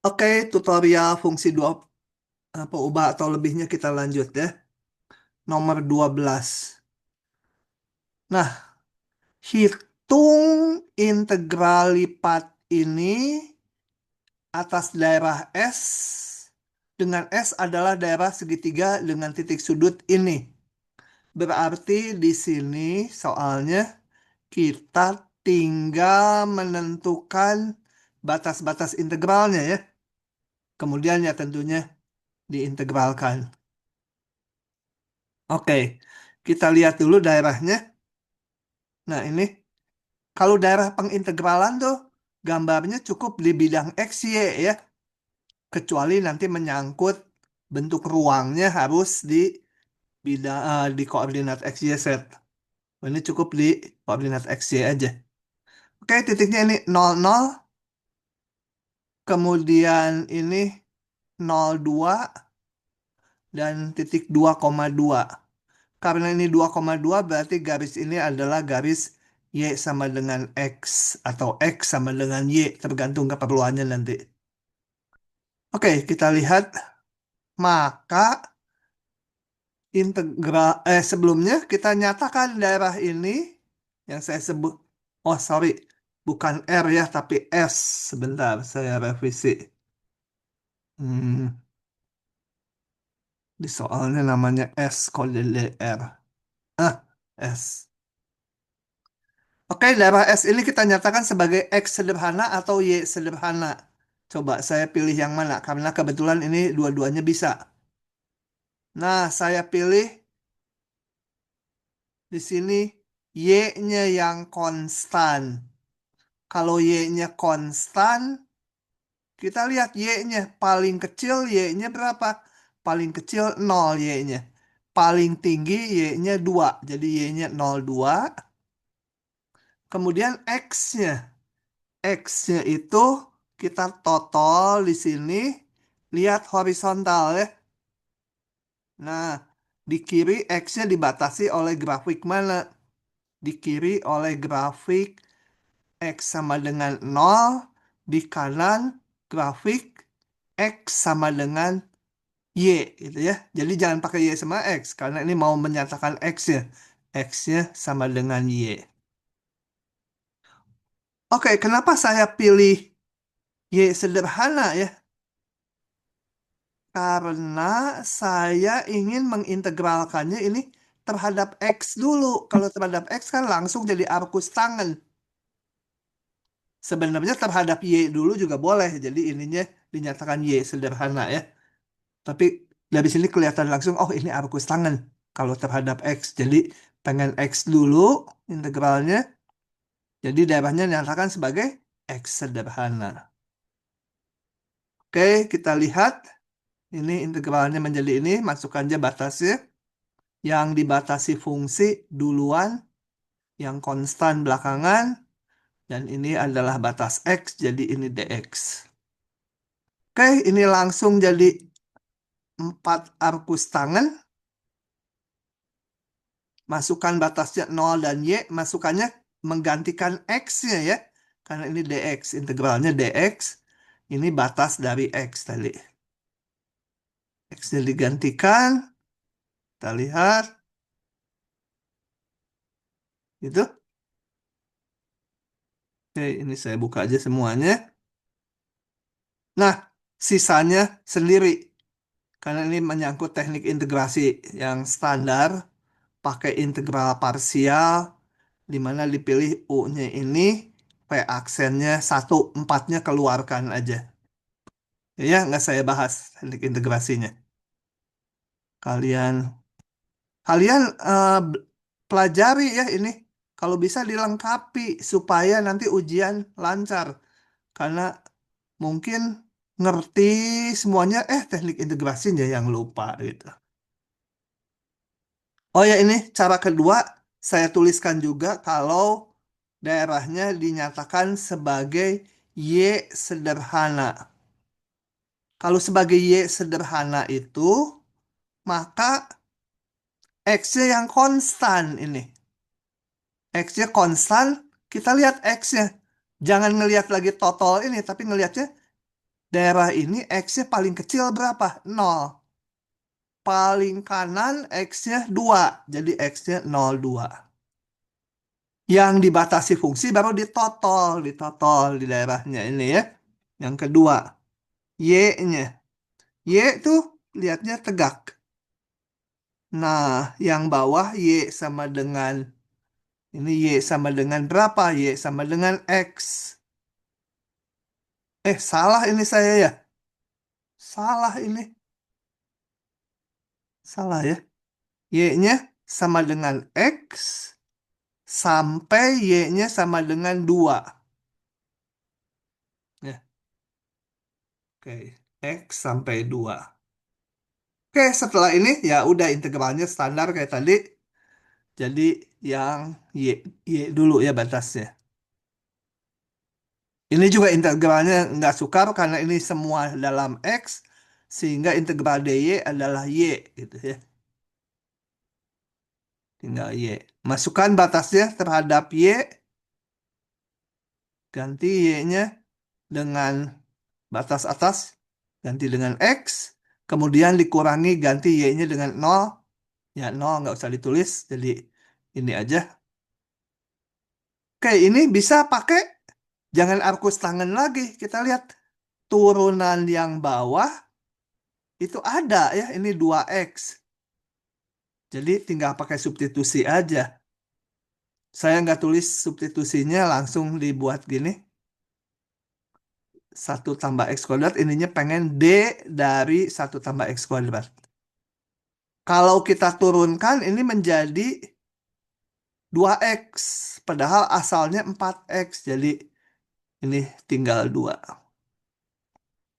Oke, tutorial fungsi dua ubah atau lebihnya kita lanjut ya. Nomor 12. Nah, hitung integral lipat ini atas daerah S dengan S adalah daerah segitiga dengan titik sudut ini. Berarti di sini soalnya kita tinggal menentukan batas-batas integralnya ya. Kemudian ya tentunya diintegralkan. Oke, kita lihat dulu daerahnya. Nah, ini kalau daerah pengintegralan tuh gambarnya cukup di bidang X, Y ya. Kecuali nanti menyangkut bentuk ruangnya harus di bidang di koordinat X, Y, Z. Ini cukup di koordinat X, Y aja. Oke, titiknya ini 00, kemudian ini 02 dan titik 2,2. Karena ini 2,2 berarti garis ini adalah garis Y sama dengan X atau X sama dengan Y tergantung keperluannya nanti. Oke, kita lihat. Maka sebelumnya kita nyatakan daerah ini yang saya sebut. Oh, sorry. Bukan R ya, tapi S. Sebentar, saya revisi. Hmm, di soalnya namanya S kode DR. Ah, S. Oke, daerah S ini kita nyatakan sebagai X sederhana atau Y sederhana. Coba saya pilih yang mana, karena kebetulan ini dua-duanya bisa. Nah, saya pilih di sini Y-nya yang konstan. Kalau Y-nya konstan, kita lihat Y-nya. Paling kecil Y-nya berapa? Paling kecil 0 Y-nya. Paling tinggi Y-nya 2. Jadi Y-nya 0,2. Kemudian X-nya. X-nya itu kita total di sini. Lihat horizontal ya. Nah, di kiri X-nya dibatasi oleh grafik mana? Di kiri oleh grafik X sama dengan 0. Di kanan grafik X sama dengan Y gitu ya. Jadi jangan pakai Y sama X karena ini mau menyatakan X ya. X-nya sama dengan Y. Oke, kenapa saya pilih Y sederhana ya? Karena saya ingin mengintegralkannya ini terhadap X dulu. Kalau terhadap X kan langsung jadi arkus tangen. Sebenarnya terhadap Y dulu juga boleh. Jadi ininya dinyatakan Y sederhana ya. Tapi dari sini kelihatan langsung, oh ini arkus tangen kalau terhadap X. Jadi pengen X dulu integralnya. Jadi daerahnya dinyatakan sebagai X sederhana. Oke, kita lihat. Ini integralnya menjadi ini. Masukkan aja batasnya. Yang dibatasi fungsi duluan. Yang konstan belakangan. Dan ini adalah batas X. Jadi ini dx. Oke, ini langsung jadi 4 arkus tangen. Masukkan batasnya 0 dan Y, masukannya menggantikan X-nya ya. Karena ini dx, integralnya dx. Ini batas dari X tadi. X-nya digantikan. Kita lihat. Itu. Oke, ini saya buka aja semuanya. Nah, sisanya sendiri. Karena ini menyangkut teknik integrasi yang standar. Pakai integral parsial. Di mana dipilih U-nya ini. P aksennya 1, 4-nya keluarkan aja. Ya, nggak saya bahas teknik integrasinya. Kalian, kalian pelajari ya ini. Kalau bisa dilengkapi supaya nanti ujian lancar. Karena mungkin ngerti semuanya, teknik integrasinya yang lupa gitu. Oh ya ini cara kedua, saya tuliskan juga kalau daerahnya dinyatakan sebagai Y sederhana. Kalau sebagai Y sederhana itu, maka X-nya yang konstan ini. X-nya konstan, kita lihat X-nya. Jangan ngelihat lagi total ini, tapi ngelihatnya daerah ini X-nya paling kecil berapa? Nol. Paling kanan X-nya 2. Jadi X-nya 0,2. Yang dibatasi fungsi baru ditotol di daerahnya ini ya. Yang kedua, Y-nya. Y tuh lihatnya tegak. Nah, yang bawah Y sama dengan, ini Y sama dengan berapa? Y sama dengan X. Salah ini saya ya. Salah ini. Salah ya. Y-nya sama dengan X sampai Y-nya sama dengan 2. Ya, oke. X sampai 2. Oke, setelah ini ya udah integralnya standar kayak tadi. Jadi yang Y, Y dulu ya batasnya. Ini juga integralnya nggak sukar karena ini semua dalam X, sehingga integral dy adalah Y gitu ya. Tinggal Y. Masukkan batasnya terhadap Y, ganti Y-nya dengan batas atas, ganti dengan X, kemudian dikurangi ganti Y-nya dengan 0. Ya 0 nggak usah ditulis, jadi ini aja. Oke, ini bisa pakai, jangan arkus tangan lagi. Kita lihat turunan yang bawah itu ada ya, ini 2X. Jadi tinggal pakai substitusi aja. Saya nggak tulis substitusinya, langsung dibuat gini. 1 tambah X², ininya pengen D dari 1 tambah X². Kalau kita turunkan, ini menjadi 2X. Padahal asalnya 4X. Jadi ini tinggal 2.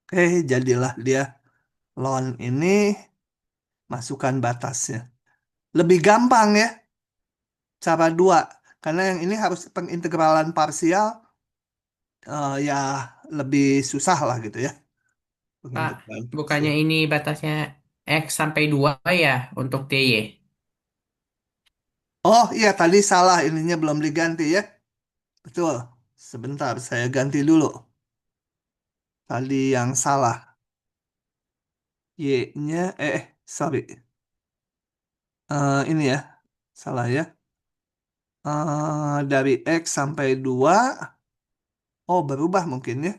Oke, jadilah dia ln ini, masukkan batasnya. Lebih gampang ya, cara 2. Karena yang ini harus pengintegralan parsial, ya lebih susah lah gitu ya. Pak, Pengintegralan bukannya parsial. ini batasnya X sampai 2 ya untuk DY? Oh iya, tadi salah, ininya belum diganti ya. Betul. Sebentar, saya ganti dulu. Tadi yang salah. Y-nya, sorry. Ini ya, salah ya. Dari X sampai 2. Oh, berubah mungkin ya.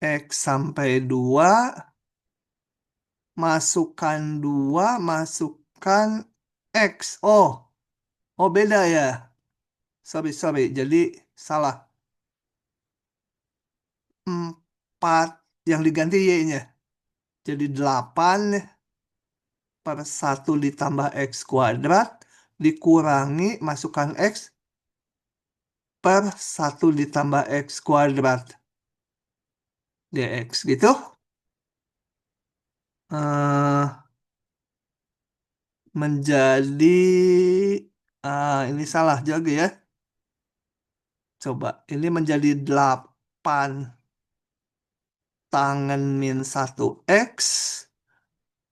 X sampai 2, masukkan 2, masukkan X. Oh, beda ya. Sorry. Jadi salah. 4 yang diganti Y-nya. Jadi 8 per 1 ditambah X² dikurangi masukkan X per 1 ditambah X² dx gitu. eh Menjadi, ini salah juga ya. Coba ini menjadi 8 tangen min 1X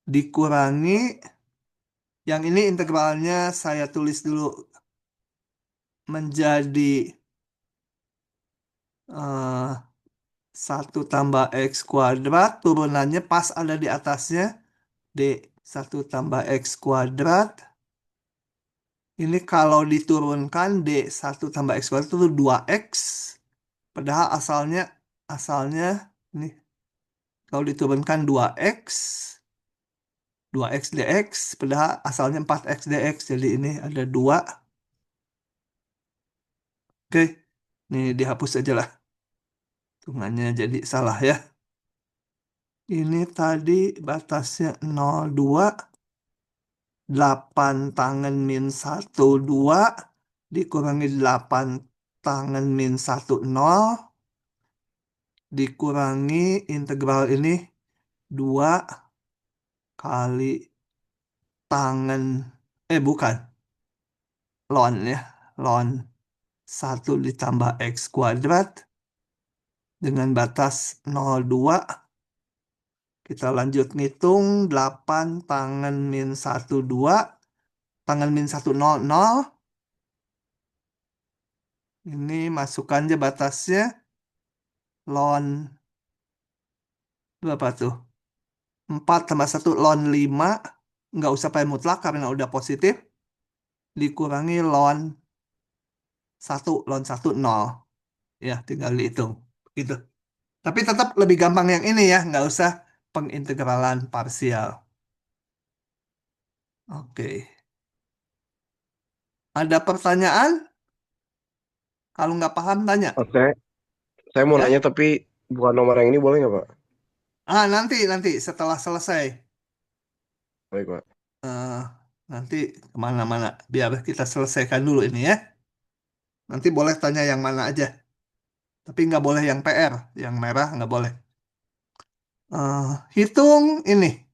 dikurangi, yang ini integralnya saya tulis dulu, menjadi eh, 1 tambah X², turunannya pas ada di atasnya, D 1 tambah X². Ini kalau diturunkan D 1 tambah X² itu 2X. Padahal asalnya ini kalau diturunkan 2X, 2X dx, padahal asalnya 4X dx. Jadi ini ada 2. Oke, ini dihapus aja lah. Hitungannya jadi salah ya. Ini tadi batasnya 0,2. 8 tangen min 1,2 dikurangi 8 tangen min 1,0 dikurangi integral ini 2 kali tangen, bukan, ln ya, ln 1 ditambah X² dengan batas 0,2. Kita lanjut ngitung, 8 tangen min 1,2 tangen min 1,0,0. Ini masukkan aja batasnya. ln berapa tuh? 4 tambah 1 ln 5. Nggak usah pakai mutlak karena udah positif. Dikurangi ln 1 nol. Ya, tinggal dihitung. Gitu. Tapi tetap lebih gampang yang ini ya. Nggak usah pengintegralan parsial. Oke. Ada pertanyaan? Kalau nggak paham, tanya. Oke, saya mau nanya Ya. tapi bukan nomor yang ini boleh nggak Pak? Nanti setelah selesai. Baik Pak. Eh, Nanti kemana-mana. Biar kita selesaikan dulu ini ya. Nanti boleh tanya yang mana aja. Tapi nggak boleh yang PR. Yang merah nggak boleh. Hitung ini.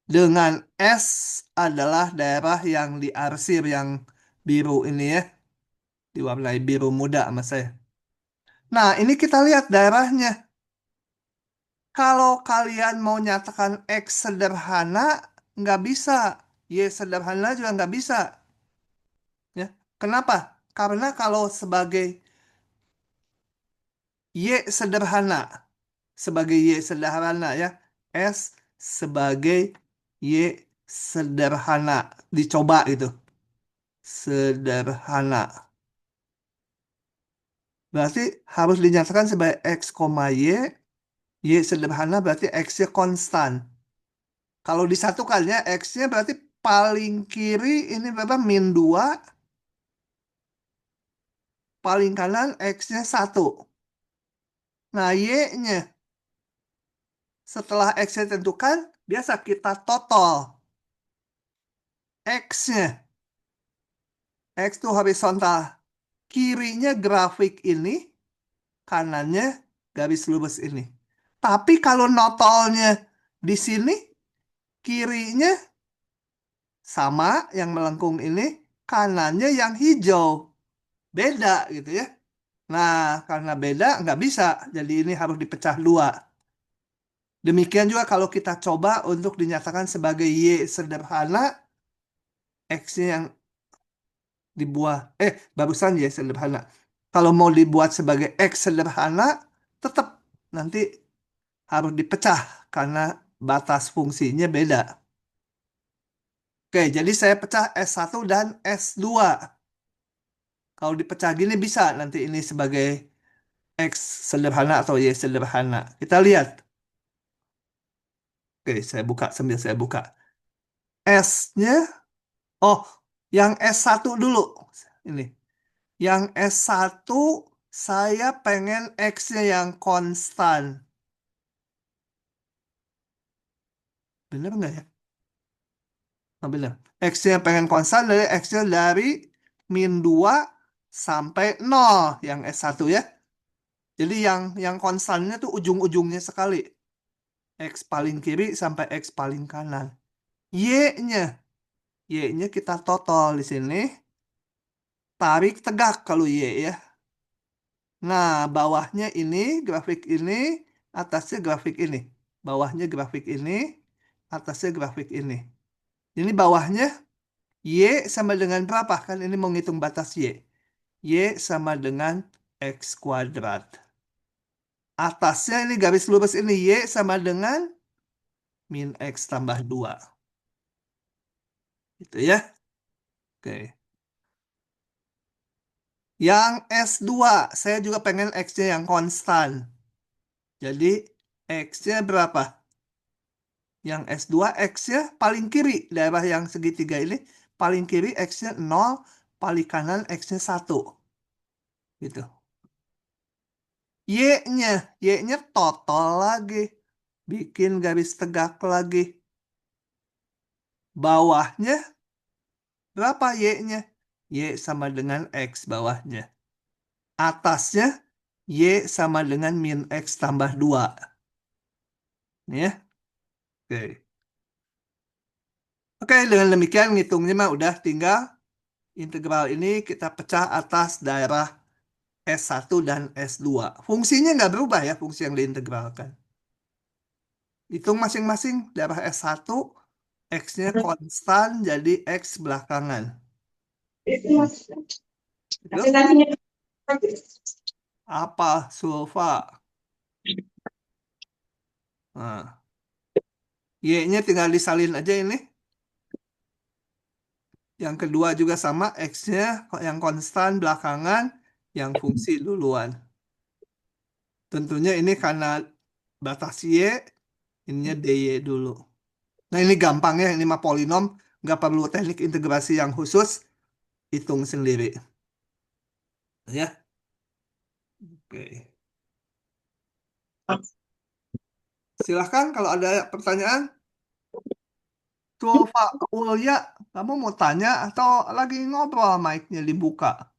Dengan S adalah daerah yang diarsir yang biru ini ya. Diwarnai biru muda sama saya. Nah, ini kita lihat daerahnya. Kalau kalian mau nyatakan X sederhana, nggak bisa. Y sederhana juga nggak bisa. Ya. Kenapa? Karena kalau sebagai Y sederhana, sebagai Y sederhana ya, S sebagai Y sederhana. Dicoba itu. Sederhana. Berarti harus dinyatakan sebagai X, Y. Y sederhana berarti X-nya konstan. Kalau disatukan ya, X-nya berarti paling kiri ini berapa? -2. Paling kanan X-nya 1. Nah, Y-nya setelah X-nya ditentukan, biasa kita total. X-nya. X itu horizontal. Kirinya grafik ini, kanannya garis lurus ini. Tapi kalau notolnya di sini, kirinya sama yang melengkung ini, kanannya yang hijau. Beda gitu ya. Nah, karena beda nggak bisa. Jadi ini harus dipecah dua. Demikian juga kalau kita coba untuk dinyatakan sebagai Y sederhana, X-nya yang dibuat. Barusan Y sederhana. Kalau mau dibuat sebagai X sederhana, tetap nanti harus dipecah karena batas fungsinya beda. Oke, jadi saya pecah S1 dan S2. Kalau dipecah gini bisa nanti ini sebagai X sederhana atau Y sederhana. Kita lihat. Oke, saya buka sambil saya buka. S-nya, oh, yang S1 dulu. Ini. Yang S1 saya pengen X-nya yang konstan. Bener nggak ya? Oh, bener. X-nya pengen konstan dari X-nya dari -2 sampai 0 yang S1 ya. Jadi yang konstannya tuh ujung-ujungnya sekali. X paling kiri sampai X paling kanan. Y-nya. Y-nya kita total di sini. Tarik tegak kalau Y ya. Nah, bawahnya ini, grafik ini, atasnya grafik ini. Bawahnya grafik ini, atasnya grafik ini. Ini bawahnya Y sama dengan berapa? Kan ini mau ngitung batas Y. Y sama dengan X kuadrat. Atasnya ini garis lurus ini Y sama dengan min X tambah 2. Gitu ya. Oke. Yang S2, saya juga pengen X-nya yang konstan. Jadi X-nya berapa? Yang S2 X-nya paling kiri, daerah yang segitiga ini, paling kiri X-nya 0, paling kanan X-nya 1. Gitu. Y-nya, Y-nya total lagi. Bikin garis tegak lagi. Bawahnya berapa Y-nya? Y sama dengan X bawahnya. Atasnya Y sama dengan min X tambah 2. Ini ya. Oke. Oke, dengan demikian ngitungnya mah udah tinggal integral ini kita pecah atas daerah S1 dan S2. Fungsinya nggak berubah ya, fungsi yang diintegralkan. Hitung masing-masing daerah S1, X-nya konstan jadi X belakangan. Itu. Apa sulfa? Nah, Y-nya tinggal disalin aja ini. Yang kedua juga sama, X-nya yang konstan belakangan, yang fungsi duluan. Tentunya ini karena batas Y, ininya DY dulu. Nah ini gampang ya, ini mah polinom, nggak perlu teknik integrasi yang khusus, hitung sendiri. Ya, oke. Silahkan kalau ada pertanyaan. Tulfa Ulya, kamu mau tanya atau lagi ngobrol mic-nya dibuka?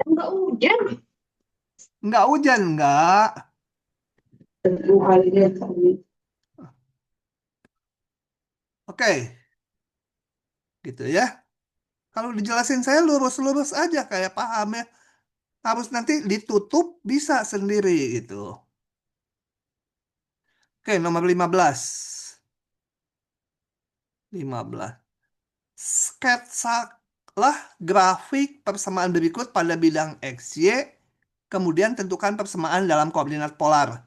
Enggak hujan. Nggak hujan, nggak. Tentu harinya kami. Oke, gitu ya. Kalau dijelasin saya lurus-lurus aja kayak paham ya. Harus nanti ditutup bisa sendiri gitu. Oke, nomor 15. 15. Sketsalah grafik persamaan berikut pada bidang X, Y. Kemudian tentukan persamaan dalam koordinat polar.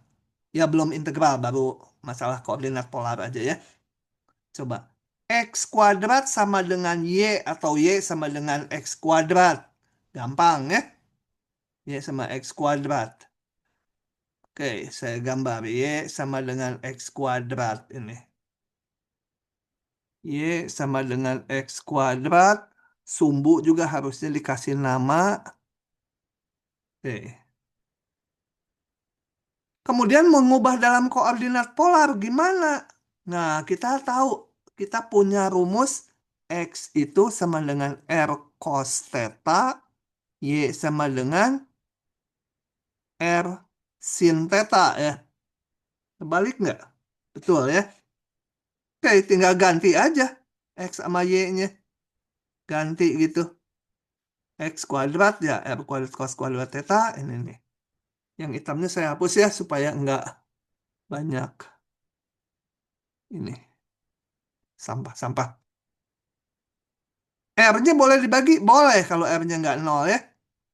Ya belum integral, baru masalah koordinat polar aja ya. Coba. X kuadrat sama dengan Y atau Y sama dengan X kuadrat. Gampang ya. Y sama X kuadrat. Oke, saya gambar Y sama dengan X kuadrat ini. Y sama dengan X kuadrat. Sumbu juga harusnya dikasih nama. Oke. Kemudian mengubah dalam koordinat polar gimana? Nah, kita tahu kita punya rumus X itu sama dengan R cos theta, Y sama dengan R sin theta ya. Terbalik nggak? Betul ya. Oke, tinggal ganti aja X sama Y-nya. Ganti gitu. X kuadrat ya, R kuadrat cos kuadrat theta. Ini nih. Yang hitamnya saya hapus ya supaya nggak banyak ini sampah-sampah. R-nya boleh dibagi? Boleh kalau R-nya nggak nol ya.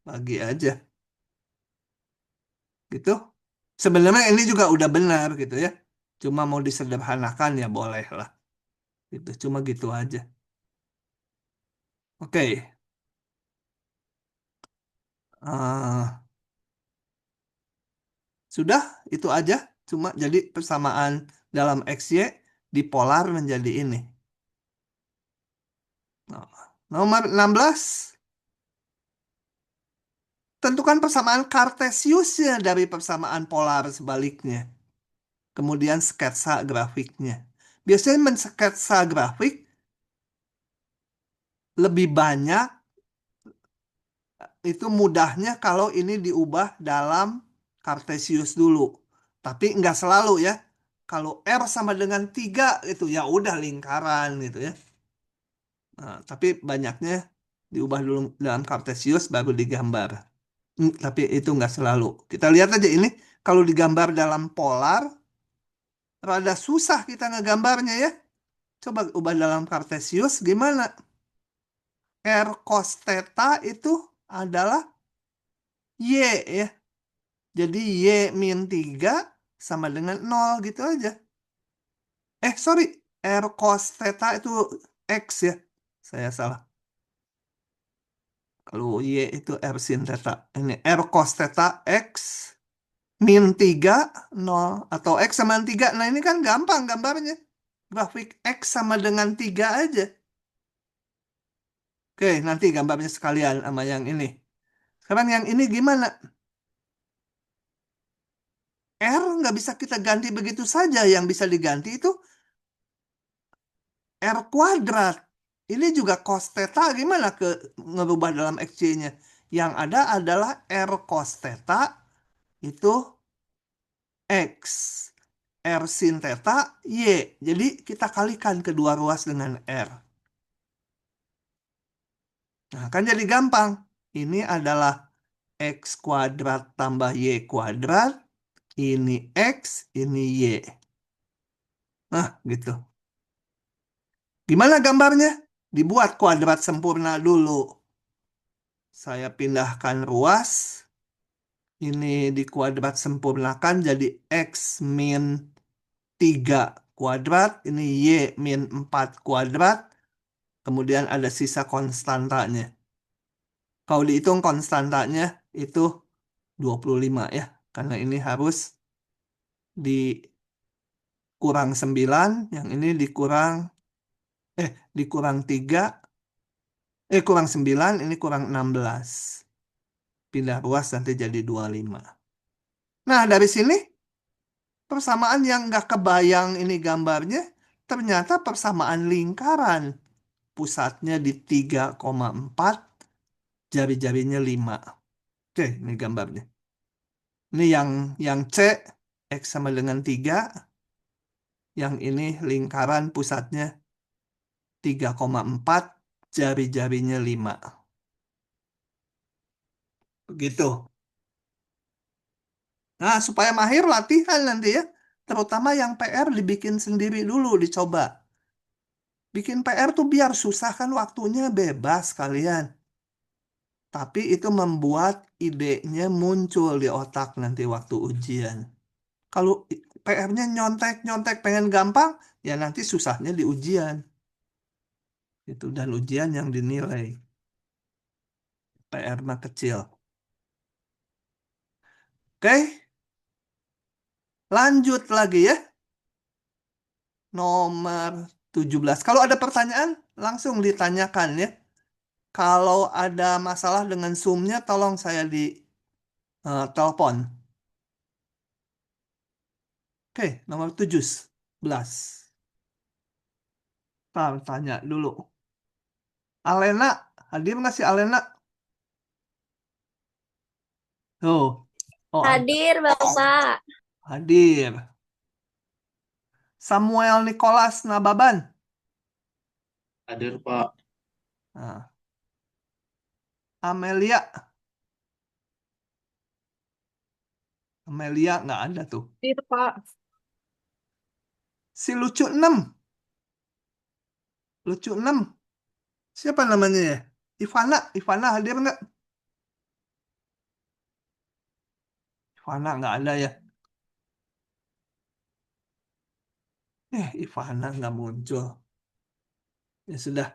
Bagi aja. Gitu. Sebenarnya ini juga udah benar gitu ya. Cuma mau disederhanakan ya boleh lah. Gitu. Cuma gitu aja. Oke. Eh, sudah itu aja. Cuma jadi persamaan dalam XY dipolar menjadi ini. Nah, nomor 16. Tentukan persamaan kartesiusnya dari persamaan polar sebaliknya. Kemudian sketsa grafiknya. Biasanya mensketsa grafik lebih banyak itu mudahnya kalau ini diubah dalam Kartesius dulu. Tapi nggak selalu ya. Kalau R sama dengan 3 itu ya udah lingkaran gitu ya. Nah, tapi banyaknya diubah dulu dalam Kartesius baru digambar. Tapi itu nggak selalu. Kita lihat aja ini kalau digambar dalam polar rada susah kita ngegambarnya ya. Coba ubah dalam Kartesius gimana? R cos theta itu adalah Y ya. Jadi Y min 3 sama dengan nol gitu aja. Sorry. R cos theta itu X ya. Saya salah. Kalau Y itu R sin theta. Ini R cos theta X min 3 nol. Atau X sama dengan 3. Nah ini kan gampang gambarnya. Grafik X sama dengan 3 aja. Oke, nanti gambarnya sekalian sama yang ini. Sekarang yang ini gimana? R nggak bisa kita ganti begitu saja. Yang bisa diganti itu R kuadrat. Ini juga cos theta gimana ngerubah dalam XY-nya? Yang ada adalah R cos theta itu X. R sin theta Y. Jadi kita kalikan kedua ruas dengan R. Nah, kan jadi gampang. Ini adalah X kuadrat tambah Y kuadrat. Ini X, ini Y. Nah, gitu. Gimana gambarnya? Dibuat kuadrat sempurna dulu. Saya pindahkan ruas. Ini dikuadrat sempurnakan jadi X min 3 kuadrat. Ini Y min 4 kuadrat. Kemudian ada sisa konstantanya. Kalau dihitung konstantanya itu 25 ya. Karena ini harus dikurang 9. Yang ini dikurang 3. Kurang 9. Ini kurang 16. Pindah ruas nanti jadi 25. Nah, dari sini persamaan yang nggak kebayang ini gambarnya, ternyata persamaan lingkaran. Pusatnya di 3,4, jari-jarinya 5. Oke, ini gambarnya. Ini yang C, X sama dengan 3. Yang ini lingkaran pusatnya 3,4, jari-jarinya 5. Begitu. Nah, supaya mahir latihan nanti ya. Terutama yang PR dibikin sendiri dulu, dicoba. Bikin PR tuh biar susah kan waktunya bebas kalian. Tapi itu membuat idenya muncul di otak nanti waktu ujian. Kalau PR-nya nyontek-nyontek pengen gampang, ya nanti susahnya di ujian. Itu dan ujian yang dinilai. PR mah kecil. Oke, lanjut lagi ya. Nomor 17. Kalau ada pertanyaan, langsung ditanyakan ya. Kalau ada masalah dengan Zoom-nya, tolong saya di telepon. Oke, nomor 17. Tanya dulu. Alena, hadir nggak sih Alena? Oh, ada. Hadir, Bapak. Hadir. Samuel Nicholas Nababan. Hadir, Pak. Nah, Amelia. Amelia nggak ada tuh. Itu Pak. Si lucu 6. Lucu 6. Siapa namanya ya? Ivana. Ivana hadir nggak? Ivana nggak ada ya. Ivana nggak muncul. Ya sudah.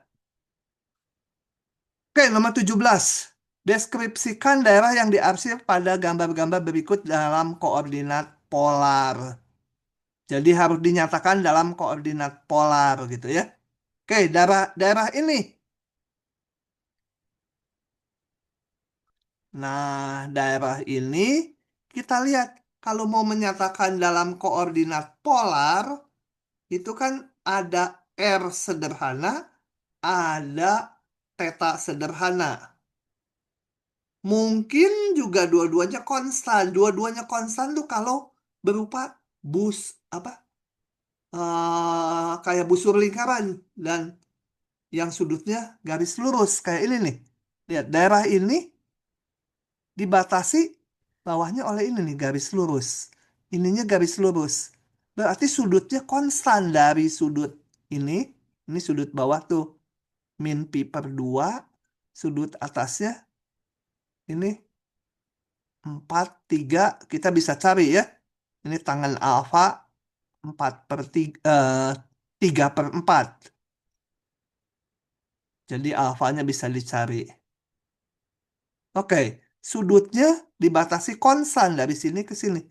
Oke, nomor 17. Deskripsikan daerah yang diarsip pada gambar-gambar berikut dalam koordinat polar. Jadi harus dinyatakan dalam koordinat polar gitu ya. Oke, daerah ini. Nah, daerah ini kita lihat kalau mau menyatakan dalam koordinat polar itu kan ada R sederhana, ada theta sederhana. Mungkin juga dua-duanya konstan. Dua-duanya konstan tuh kalau berupa apa? Kayak busur lingkaran dan yang sudutnya garis lurus kayak ini nih. Lihat daerah ini dibatasi bawahnya oleh ini nih garis lurus. Ininya garis lurus. Berarti sudutnya konstan dari sudut ini sudut bawah tuh min pi per 2, sudut atasnya ini 4, 3, kita bisa cari ya. Ini tangan alfa 3 per 4. Jadi alfanya bisa dicari. Oke, sudutnya dibatasi konstan dari sini ke sini.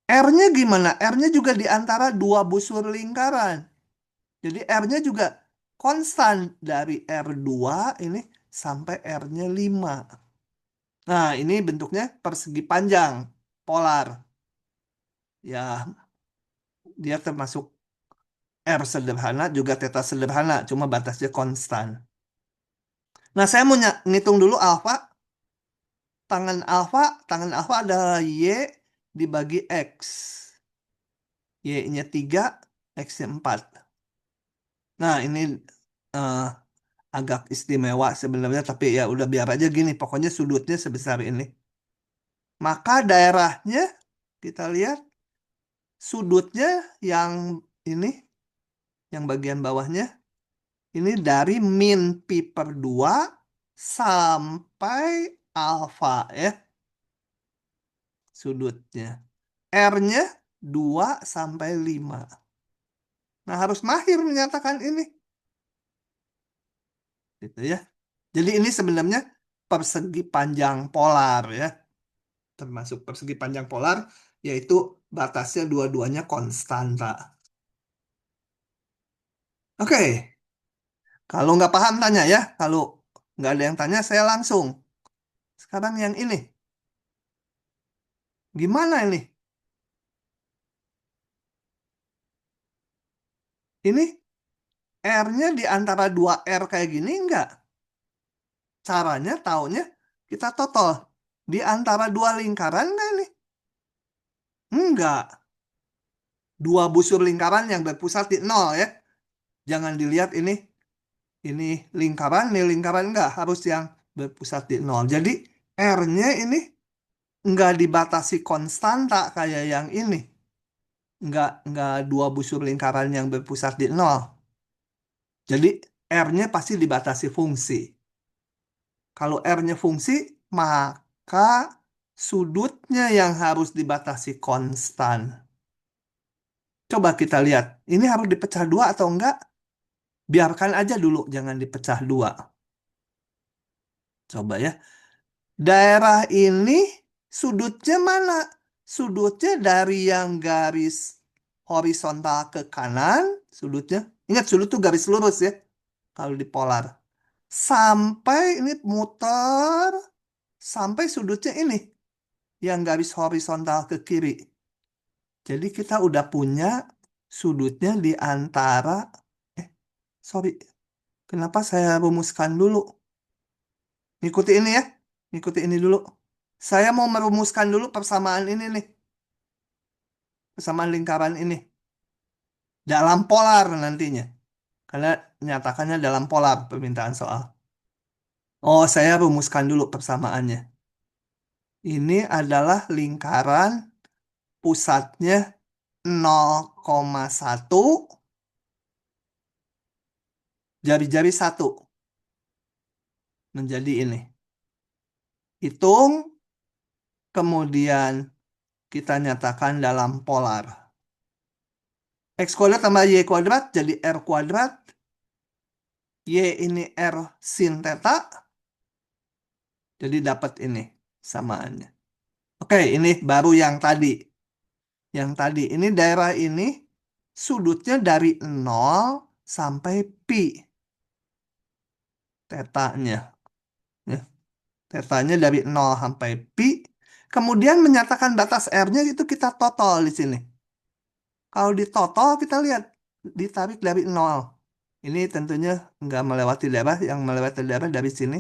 R-nya gimana? R-nya juga di antara dua busur lingkaran. Jadi R-nya juga konstan dari R2 ini sampai R-nya 5. Nah, ini bentuknya persegi panjang, polar. Ya, dia termasuk R sederhana, juga theta sederhana, cuma batasnya konstan. Nah, saya mau ngitung dulu alfa. Tangan alfa adalah Y dibagi X. Y-nya 3, X-nya 4. Nah, ini eh, agak istimewa sebenarnya, tapi ya udah biar aja gini. Pokoknya sudutnya sebesar ini. Maka daerahnya, kita lihat, sudutnya yang ini, yang bagian bawahnya, ini dari min pi per 2 sampai alfa ya. sudutnya. R-nya 2 sampai 5. Nah, harus mahir menyatakan ini. Gitu ya. Jadi ini sebenarnya persegi panjang polar ya. Termasuk persegi panjang polar, yaitu batasnya dua-duanya konstanta. Oke, kalau nggak paham tanya ya. Kalau nggak ada yang tanya, saya langsung. Sekarang yang ini. Gimana ini? Ini R-nya di antara dua R kayak gini nggak? Caranya taunya kita total. Di antara dua lingkaran nggak nih? Enggak. Dua busur lingkaran yang berpusat di nol ya. Jangan dilihat ini lingkaran enggak. Harus yang berpusat di nol. Jadi R-nya ini enggak dibatasi konstanta kayak yang ini. Enggak dua busur lingkaran yang berpusat di nol. Jadi R-nya pasti dibatasi fungsi. Kalau R-nya fungsi, maka sudutnya yang harus dibatasi konstan. Coba kita lihat, ini harus dipecah dua atau enggak? Biarkan aja dulu, jangan dipecah dua. Coba ya. Daerah ini sudutnya mana? Sudutnya dari yang garis horizontal ke kanan, sudutnya. Ingat, sudut tuh garis lurus ya, kalau di polar. Sampai ini muter, sampai sudutnya ini, yang garis horizontal ke kiri. Jadi kita udah punya sudutnya di antara, sorry, kenapa saya rumuskan dulu? Ikuti ini ya, ikuti ini dulu. Saya mau merumuskan dulu persamaan ini nih, persamaan lingkaran ini. Dalam polar nantinya. Karena nyatakannya dalam polar permintaan soal. Oh, saya rumuskan dulu persamaannya. Ini adalah lingkaran pusatnya 0,1 jari-jari 1 menjadi ini. Hitung, kemudian kita nyatakan dalam polar. X kuadrat tambah Y kuadrat jadi R kuadrat. Y ini R sin theta. Jadi dapat ini samaannya. Oke, ini baru yang tadi. Yang tadi, ini daerah ini sudutnya dari 0 sampai pi. Tetanya. Ya. Tetanya dari 0 sampai pi. Kemudian menyatakan batas R-nya itu kita total di sini. Kalau di total kita lihat ditarik dari 0. Ini tentunya nggak melewati daerah, yang melewati daerah dari sini.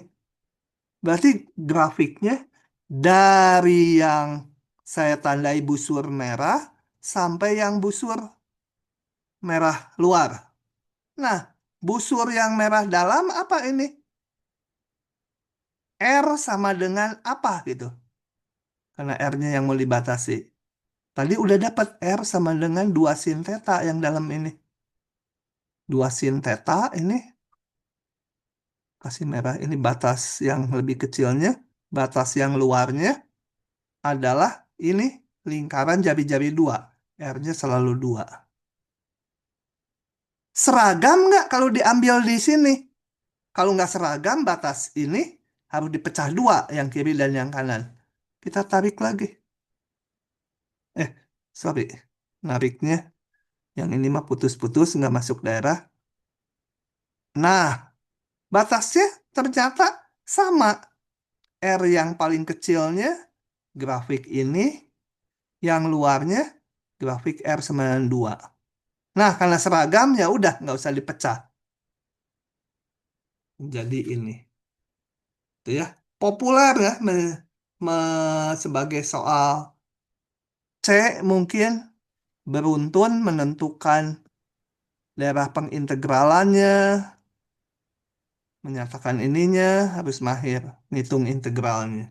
Berarti grafiknya dari yang saya tandai busur merah sampai yang busur merah luar. Nah, busur yang merah dalam apa ini? R sama dengan apa gitu? Karena R-nya yang mau dibatasi. Tadi udah dapat R sama dengan 2 sin theta yang dalam ini. 2 sin theta ini kasih merah, ini batas yang lebih kecilnya, batas yang luarnya adalah ini lingkaran jari-jari 2. R-nya selalu 2. Seragam nggak kalau diambil di sini? Kalau nggak seragam, batas ini harus dipecah 2, yang kiri dan yang kanan. Kita tarik lagi. Sorry. Nariknya. Yang ini mah putus-putus, nggak masuk daerah. Nah, batasnya ternyata sama. R yang paling kecilnya, grafik ini. Yang luarnya, grafik R sama dengan 2. Nah, karena seragam, ya udah, nggak usah dipecah. Jadi ini. Itu ya. Populer ya, sebagai soal C mungkin beruntun menentukan daerah pengintegralannya, menyatakan ininya, harus mahir ngitung integralnya.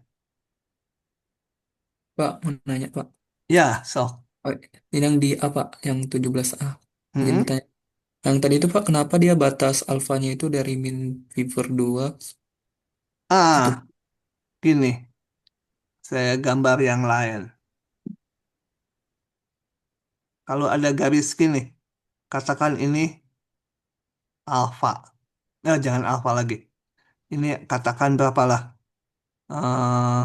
Pak, mau nanya, Pak. Ya, sok. Oh, ini yang di apa? Yang 17A. Izin Mm-mm. bertanya. Yang tadi itu, Pak, kenapa dia batas alfanya itu dari min V per 2? Itu. Ah, gini, saya gambar yang lain. Kalau ada garis gini, katakan ini alfa. Jangan alfa lagi. Ini katakan berapa lah? Eh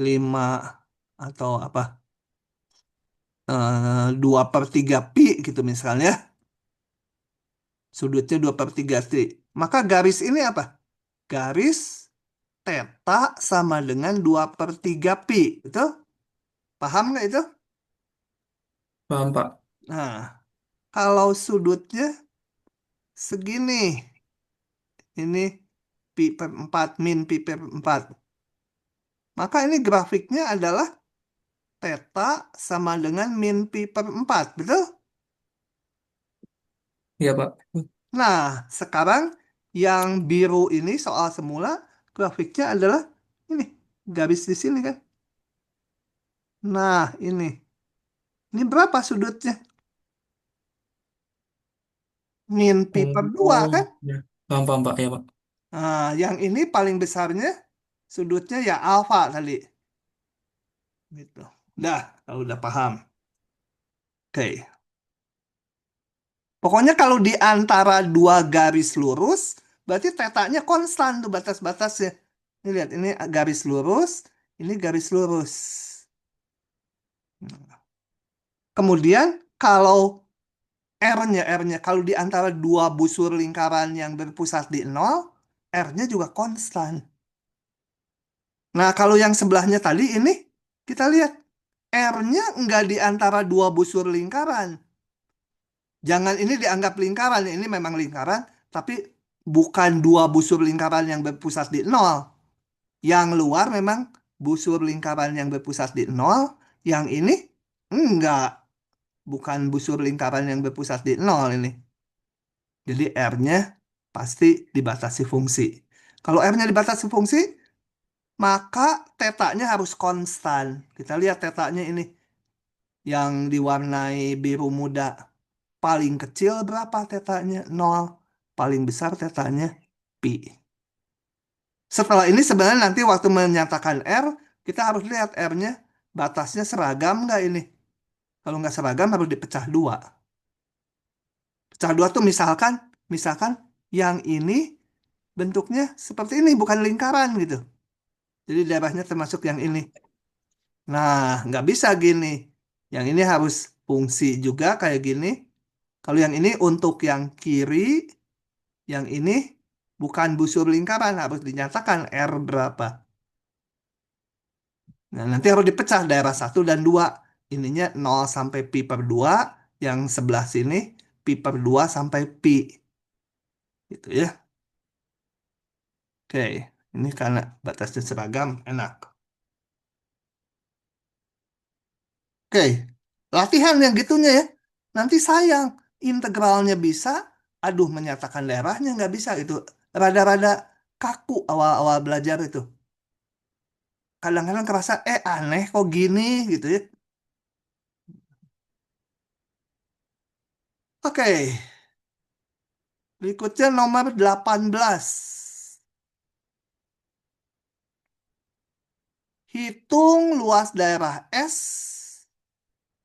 5 atau apa? 2/3 pi gitu misalnya. Sudutnya 2/3 pi. Maka garis ini apa? Garis theta sama dengan 2/3 pi. Betul? Paham nggak itu? Paham, Pak. Nah, kalau sudutnya segini, ini pi/4 min pi/4. Maka ini grafiknya adalah theta sama dengan min pi/4. Betul? Iya, Pak. Nah, sekarang yang biru ini soal semula grafiknya adalah ini, garis di sini kan. Nah, ini. Ini berapa sudutnya? Min pi/2 Oh, kan? ya. Paham, paham, Pak. Ya, Pak. Nah, yang ini paling besarnya sudutnya ya alfa tadi. Gitu. Udah, kalau udah paham. Oke. Pokoknya kalau di antara dua garis lurus, berarti tetanya konstan tuh batas-batasnya. Ini lihat, ini garis lurus, ini garis lurus. Kemudian kalau R-nya, kalau di antara dua busur lingkaran yang berpusat di nol, R-nya juga konstan. Nah, kalau yang sebelahnya tadi ini, kita lihat, R-nya nggak di antara dua busur lingkaran. Jangan ini dianggap lingkaran, ini memang lingkaran, tapi bukan dua busur lingkaran yang berpusat di nol. Yang luar memang busur lingkaran yang berpusat di nol, yang ini enggak, bukan busur lingkaran yang berpusat di nol ini. Jadi R-nya pasti dibatasi fungsi. Kalau R-nya dibatasi fungsi, maka tetanya harus konstan. Kita lihat tetanya ini yang diwarnai biru muda. Paling kecil berapa tetanya? 0. Paling besar tetanya pi. Setelah ini sebenarnya nanti waktu menyatakan R, kita harus lihat R-nya batasnya seragam nggak ini. Kalau nggak seragam harus dipecah dua. Pecah dua tuh misalkan yang ini bentuknya seperti ini, bukan lingkaran gitu. Jadi daerahnya termasuk yang ini. Nah, nggak bisa gini. Yang ini harus fungsi juga kayak gini. Kalau yang ini untuk yang kiri, yang ini bukan busur lingkaran, harus dinyatakan R berapa. Nah, nanti harus dipecah daerah 1 dan 2. Ininya 0 sampai pi/2, yang sebelah sini pi/2 sampai pi. Gitu ya. Oke, ini karena batasnya seragam, enak. Oke, latihan yang gitunya ya. Nanti sayang, integralnya bisa, aduh menyatakan daerahnya nggak bisa itu. Rada-rada kaku awal-awal belajar itu. Kadang-kadang kerasa, aneh kok gini gitu ya. Oke, berikutnya nomor 18. Hitung luas daerah S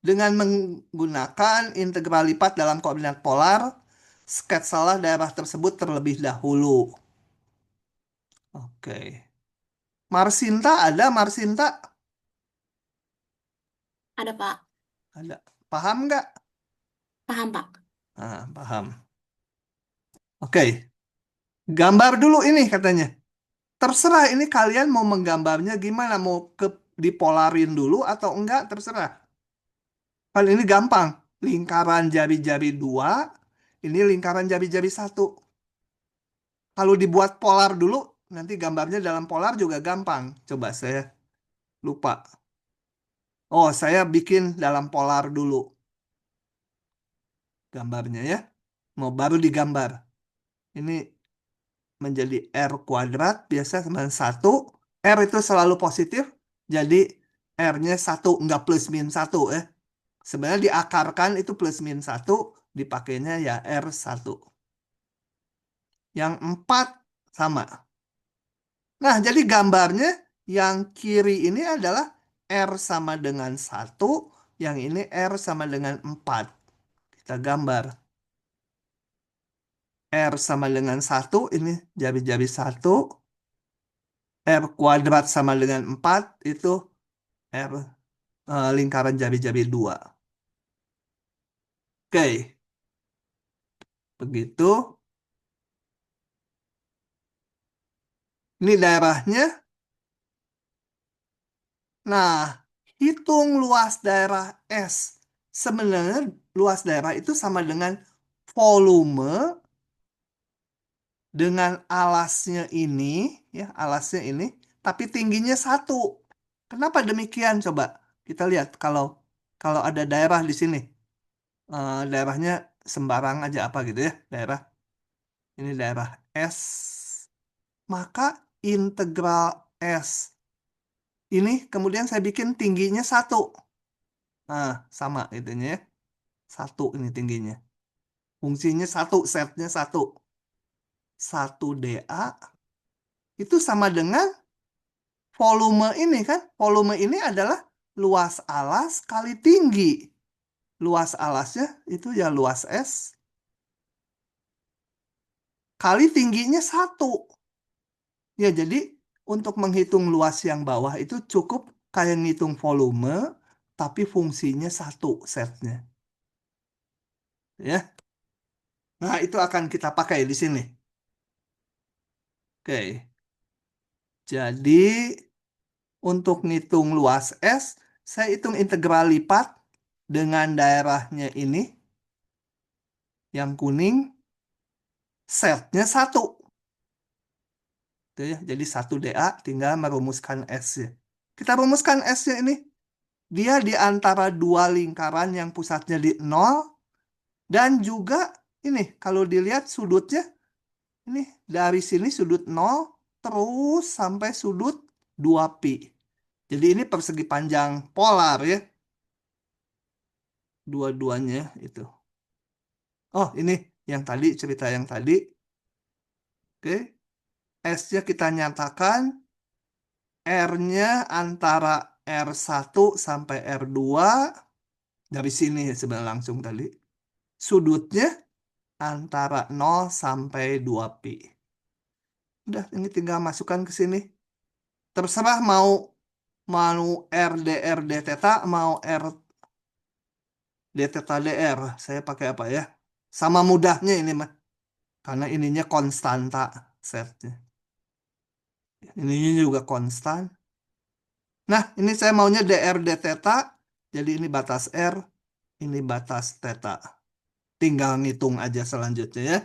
dengan menggunakan integral lipat dalam koordinat polar. Sketsalah daerah tersebut terlebih dahulu. Oke. Marsinta ada, Marsinta? Ada, Pak. Ada. Paham nggak? Paham, Pak. Paham. Oke. Gambar dulu ini katanya. Terserah ini kalian mau menggambarnya gimana. Mau dipolarin dulu atau enggak, terserah. Kan ini gampang. Lingkaran jari-jari 2. Ini lingkaran jari-jari 1. Kalau dibuat polar dulu, nanti gambarnya dalam polar juga gampang. Coba saya lupa. Oh, saya bikin dalam polar dulu gambarnya ya. Mau baru digambar. Ini menjadi R kuadrat biasa sama 1. R itu selalu positif. Jadi R-nya 1, enggak plus min 1 ya. Sebenarnya diakarkan itu plus min 1. Dipakainya ya R1. Yang 4 sama. Nah, jadi gambarnya yang kiri ini adalah R sama dengan 1 Yang ini R sama dengan 4. Kita gambar. R sama dengan 1, ini jari-jari 1. R kuadrat sama dengan 4, itu R lingkaran jari-jari 2. Oke, begitu. Ini daerahnya. Nah, hitung luas daerah S. Sebenarnya luas daerah itu sama dengan volume dengan alasnya ini, ya alasnya ini, tapi tingginya 1. Kenapa demikian? Coba kita lihat kalau kalau ada daerah di sini, daerahnya sembarang aja apa gitu ya, daerah ini daerah S, maka integral S ini kemudian saya bikin tingginya 1. Nah, sama itunya ya. 1 ini tingginya. Fungsinya 1, setnya 1. 1 dA itu sama dengan volume ini kan. Volume ini adalah luas alas kali tinggi. Luas alasnya itu ya luas S kali tingginya 1. Ya, jadi untuk menghitung luas yang bawah itu cukup kayak ngitung volume, tapi fungsinya 1 setnya. Ya. Nah, itu akan kita pakai di sini. Oke. Jadi, untuk ngitung luas S, saya hitung integral lipat dengan daerahnya ini, yang kuning, setnya 1. Itu ya. Jadi 1 dA tinggal merumuskan S-nya. Kita rumuskan S-nya ini. Dia di antara dua lingkaran yang pusatnya di 0, dan juga ini, kalau dilihat sudutnya, ini dari sini sudut 0, terus sampai sudut 2pi. Jadi ini persegi panjang polar ya. Dua-duanya itu. Oh, ini yang tadi, cerita yang tadi. Oke. S-nya kita nyatakan. R-nya antara R1 sampai R2. Dari sini ya sebenarnya langsung tadi. Sudutnya antara 0 sampai 2pi. Udah, ini tinggal masukkan ke sini. Terserah mau R dr d theta, mau R d theta dr. Saya pakai apa ya? Sama mudahnya ini mah. Karena ininya konstanta setnya. Ininya juga konstan. Nah, ini saya maunya dr d theta. Jadi ini batas R, ini batas theta. Tinggal ngitung aja selanjutnya ya.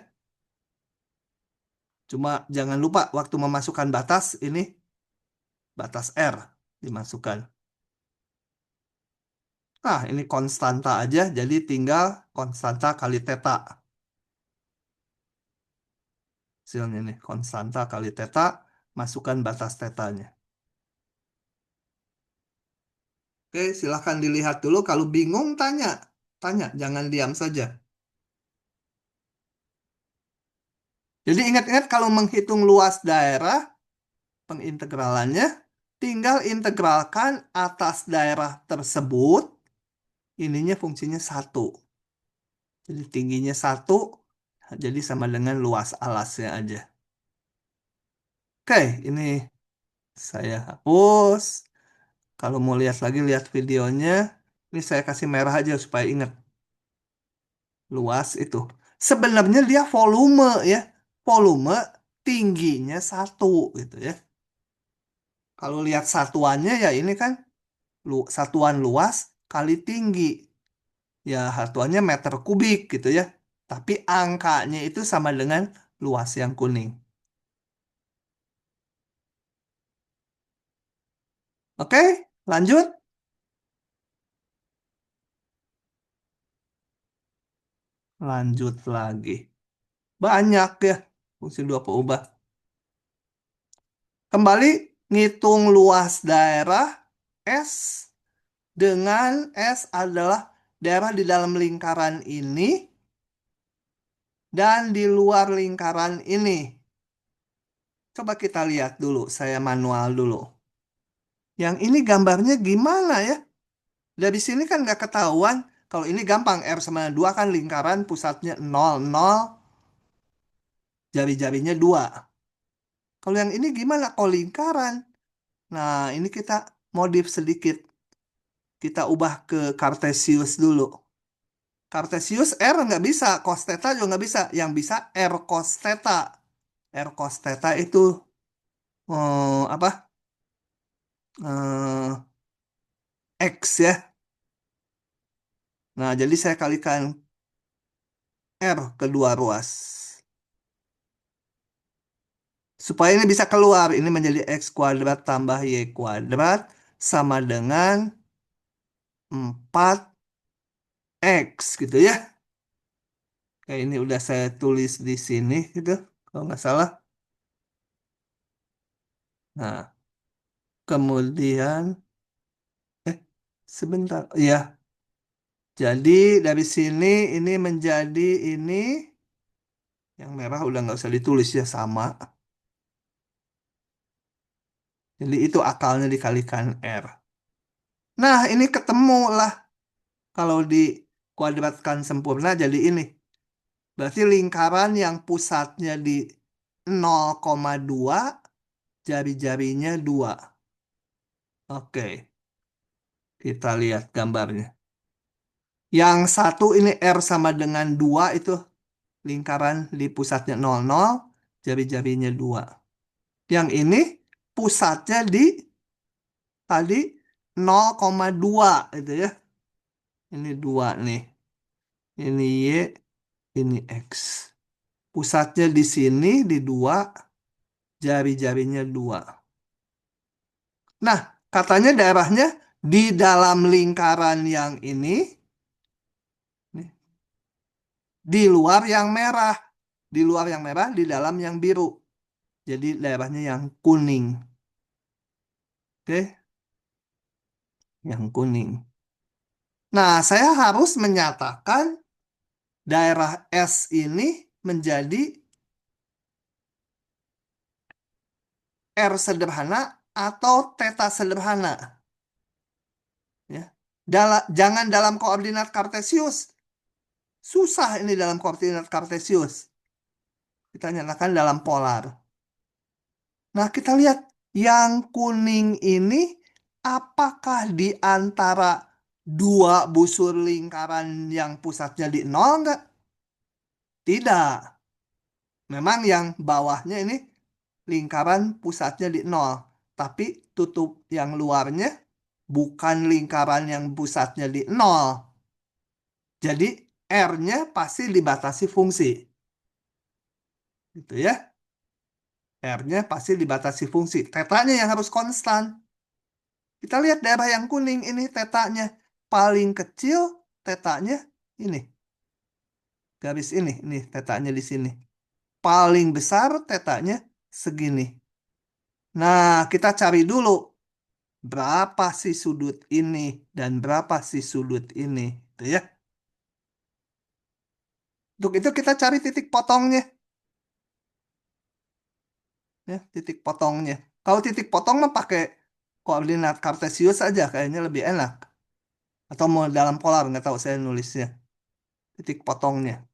Cuma jangan lupa waktu memasukkan batas, ini batas R dimasukkan. Nah, ini konstanta aja, jadi tinggal konstanta kali theta. Hasilnya nih, konstanta kali theta, masukkan batas tetanya. Oke, silahkan dilihat dulu. Kalau bingung, tanya. Tanya, jangan diam saja. Jadi ingat-ingat kalau menghitung luas daerah, pengintegralannya, tinggal integralkan atas daerah tersebut, ininya fungsinya 1. Jadi tingginya 1, jadi sama dengan luas alasnya aja. Oke, ini saya hapus. Kalau mau lihat lagi, lihat videonya. Ini saya kasih merah aja supaya ingat. Luas itu. Sebenarnya dia volume ya. Volume tingginya 1 gitu ya. Kalau lihat satuannya ya ini kan satuan luas kali tinggi. Ya satuannya meter kubik gitu ya. Tapi angkanya itu sama dengan luas yang kuning. Oke, lanjut. Lanjut lagi. Banyak ya fungsi dua peubah. Kembali ngitung luas daerah S dengan S adalah daerah di dalam lingkaran ini dan di luar lingkaran ini. Coba kita lihat dulu, saya manual dulu. Yang ini gambarnya gimana ya? Dari sini kan nggak ketahuan. Kalau ini gampang, R sama 2 kan lingkaran pusatnya 0, 0, jari-jarinya 2. Kalau yang ini gimana? Kalau lingkaran. Nah, ini kita modif sedikit. Kita ubah ke Cartesius dulu. Cartesius R nggak bisa, cos theta juga nggak bisa. Yang bisa R cos theta. R cos theta itu apa? Eh, X ya. Nah, jadi saya kalikan R kedua ruas. Supaya ini bisa keluar, ini menjadi X kuadrat tambah Y kuadrat sama dengan 4X gitu ya. Kayak ini udah saya tulis di sini gitu, kalau nggak salah. Nah, kemudian, eh, sebentar, ya. Jadi dari sini ini menjadi ini, yang merah udah nggak usah ditulis ya, sama. Jadi itu akalnya dikalikan R. Nah, ini ketemu lah. Kalau dikuadratkan sempurna jadi ini. Berarti lingkaran yang pusatnya di 0,2, jari-jarinya 2. Oke, kita lihat gambarnya. Yang satu ini R sama dengan 2 itu lingkaran di pusatnya 00, jari-jarinya 2. Yang ini pusatnya di tadi 0,2 itu ya. Ini 2 nih. Ini Y, ini X. Pusatnya di sini di 2, jari-jarinya 2. Nah, katanya daerahnya di dalam lingkaran yang ini, nih, di luar yang merah. Di luar yang merah, di dalam yang biru. Jadi daerahnya yang kuning. Oke, yang kuning. Nah, saya harus menyatakan daerah S ini menjadi R sederhana atau theta sederhana. Ya. Jangan dalam koordinat Kartesius. Susah ini dalam koordinat Kartesius. Kita nyatakan dalam polar. Nah, kita lihat yang kuning ini apakah di antara dua busur lingkaran yang pusatnya di nol enggak? Tidak. Memang yang bawahnya ini lingkaran pusatnya di nol. Tapi tutup yang luarnya bukan lingkaran yang pusatnya di nol. Jadi R-nya pasti dibatasi fungsi. Gitu ya. R-nya pasti dibatasi fungsi. Tetanya yang harus konstan. Kita lihat daerah yang kuning ini tetanya. Paling kecil tetanya ini. Garis ini tetanya di sini. Paling besar tetanya segini. Nah, kita cari dulu berapa sih sudut ini dan berapa sih sudut ini. Gitu ya. Untuk itu kita cari titik potongnya. Ya, titik potongnya. Kalau titik potong mah pakai koordinat Kartesius aja kayaknya lebih enak. Atau mau dalam polar, nggak tahu saya nulisnya. Titik potongnya.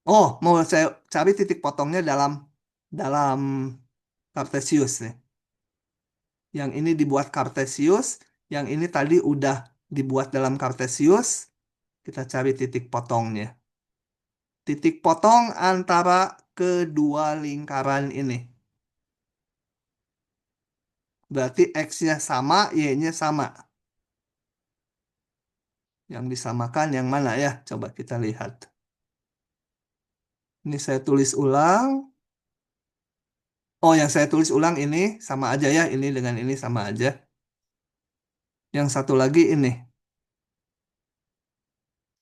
Oh, mau saya cari titik potongnya dalam dalam Kartesius nih. Yang ini dibuat Kartesius, yang ini tadi udah dibuat dalam Kartesius. Kita cari titik potongnya. Titik potong antara kedua lingkaran ini. Berarti X-nya sama, Y-nya sama. Yang disamakan yang mana ya? Coba kita lihat. Ini saya tulis ulang. Oh, yang saya tulis ulang ini sama aja ya. Ini dengan ini sama aja. Yang satu lagi ini.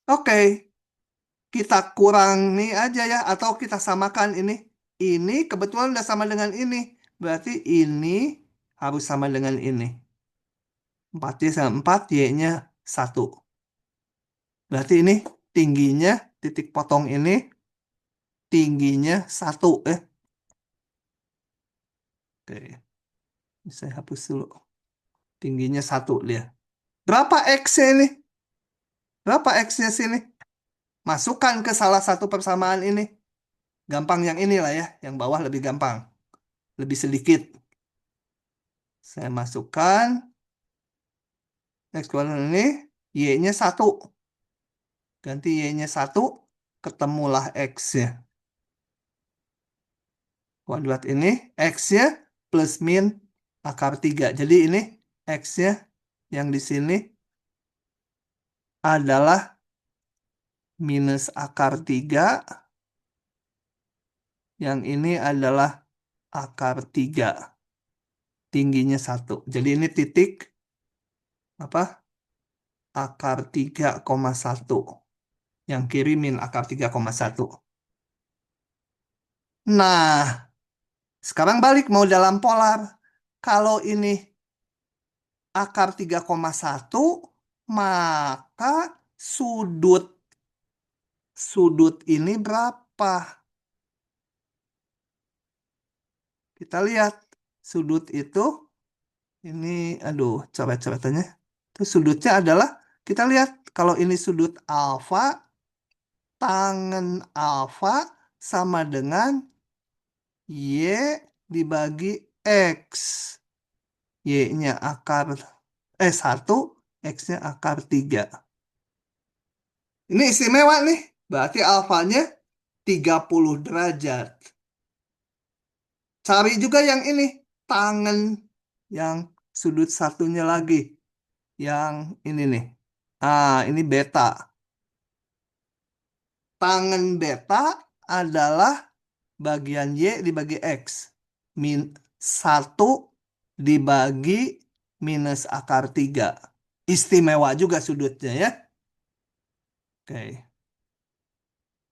Oke, kita kurangi aja ya. Atau kita samakan ini. Ini kebetulan udah sama dengan ini. Berarti ini harus sama dengan ini. 4Y sama 4, Y-nya 1. Berarti ini tingginya, titik potong ini, tingginya 1. Oke, saya hapus dulu. Tingginya 1 dia. Berapa X-nya ini? Berapa X-nya sini? Masukkan ke salah satu persamaan ini. Gampang yang inilah ya. Yang bawah lebih gampang. Lebih sedikit. Saya masukkan. X kuadrat ini. Y-nya 1. Ganti Y-nya 1. Ketemulah X-nya. Kuadrat ini. X-nya plus min akar 3. Jadi ini X-nya yang di sini adalah minus akar 3. Yang ini adalah akar 3. Tingginya 1. Jadi ini titik apa? Akar 3,1. Yang kiri min akar 3,1. Nah, sekarang balik mau dalam polar. Kalau ini akar 3,1, maka sudut sudut ini berapa? Kita lihat sudut itu ini, aduh, coret-coretannya. Itu sudutnya adalah, kita lihat kalau ini sudut alfa, tangen alfa sama dengan Y dibagi X. Y-nya akar 1, X-nya akar 3. Ini istimewa nih. Berarti alfanya 30 derajat. Cari juga yang ini. Tangen yang sudut satunya lagi. Yang ini nih. Ini beta. Tangen beta adalah bagian Y dibagi X. 1 dibagi minus akar 3. Istimewa juga sudutnya ya. Oke.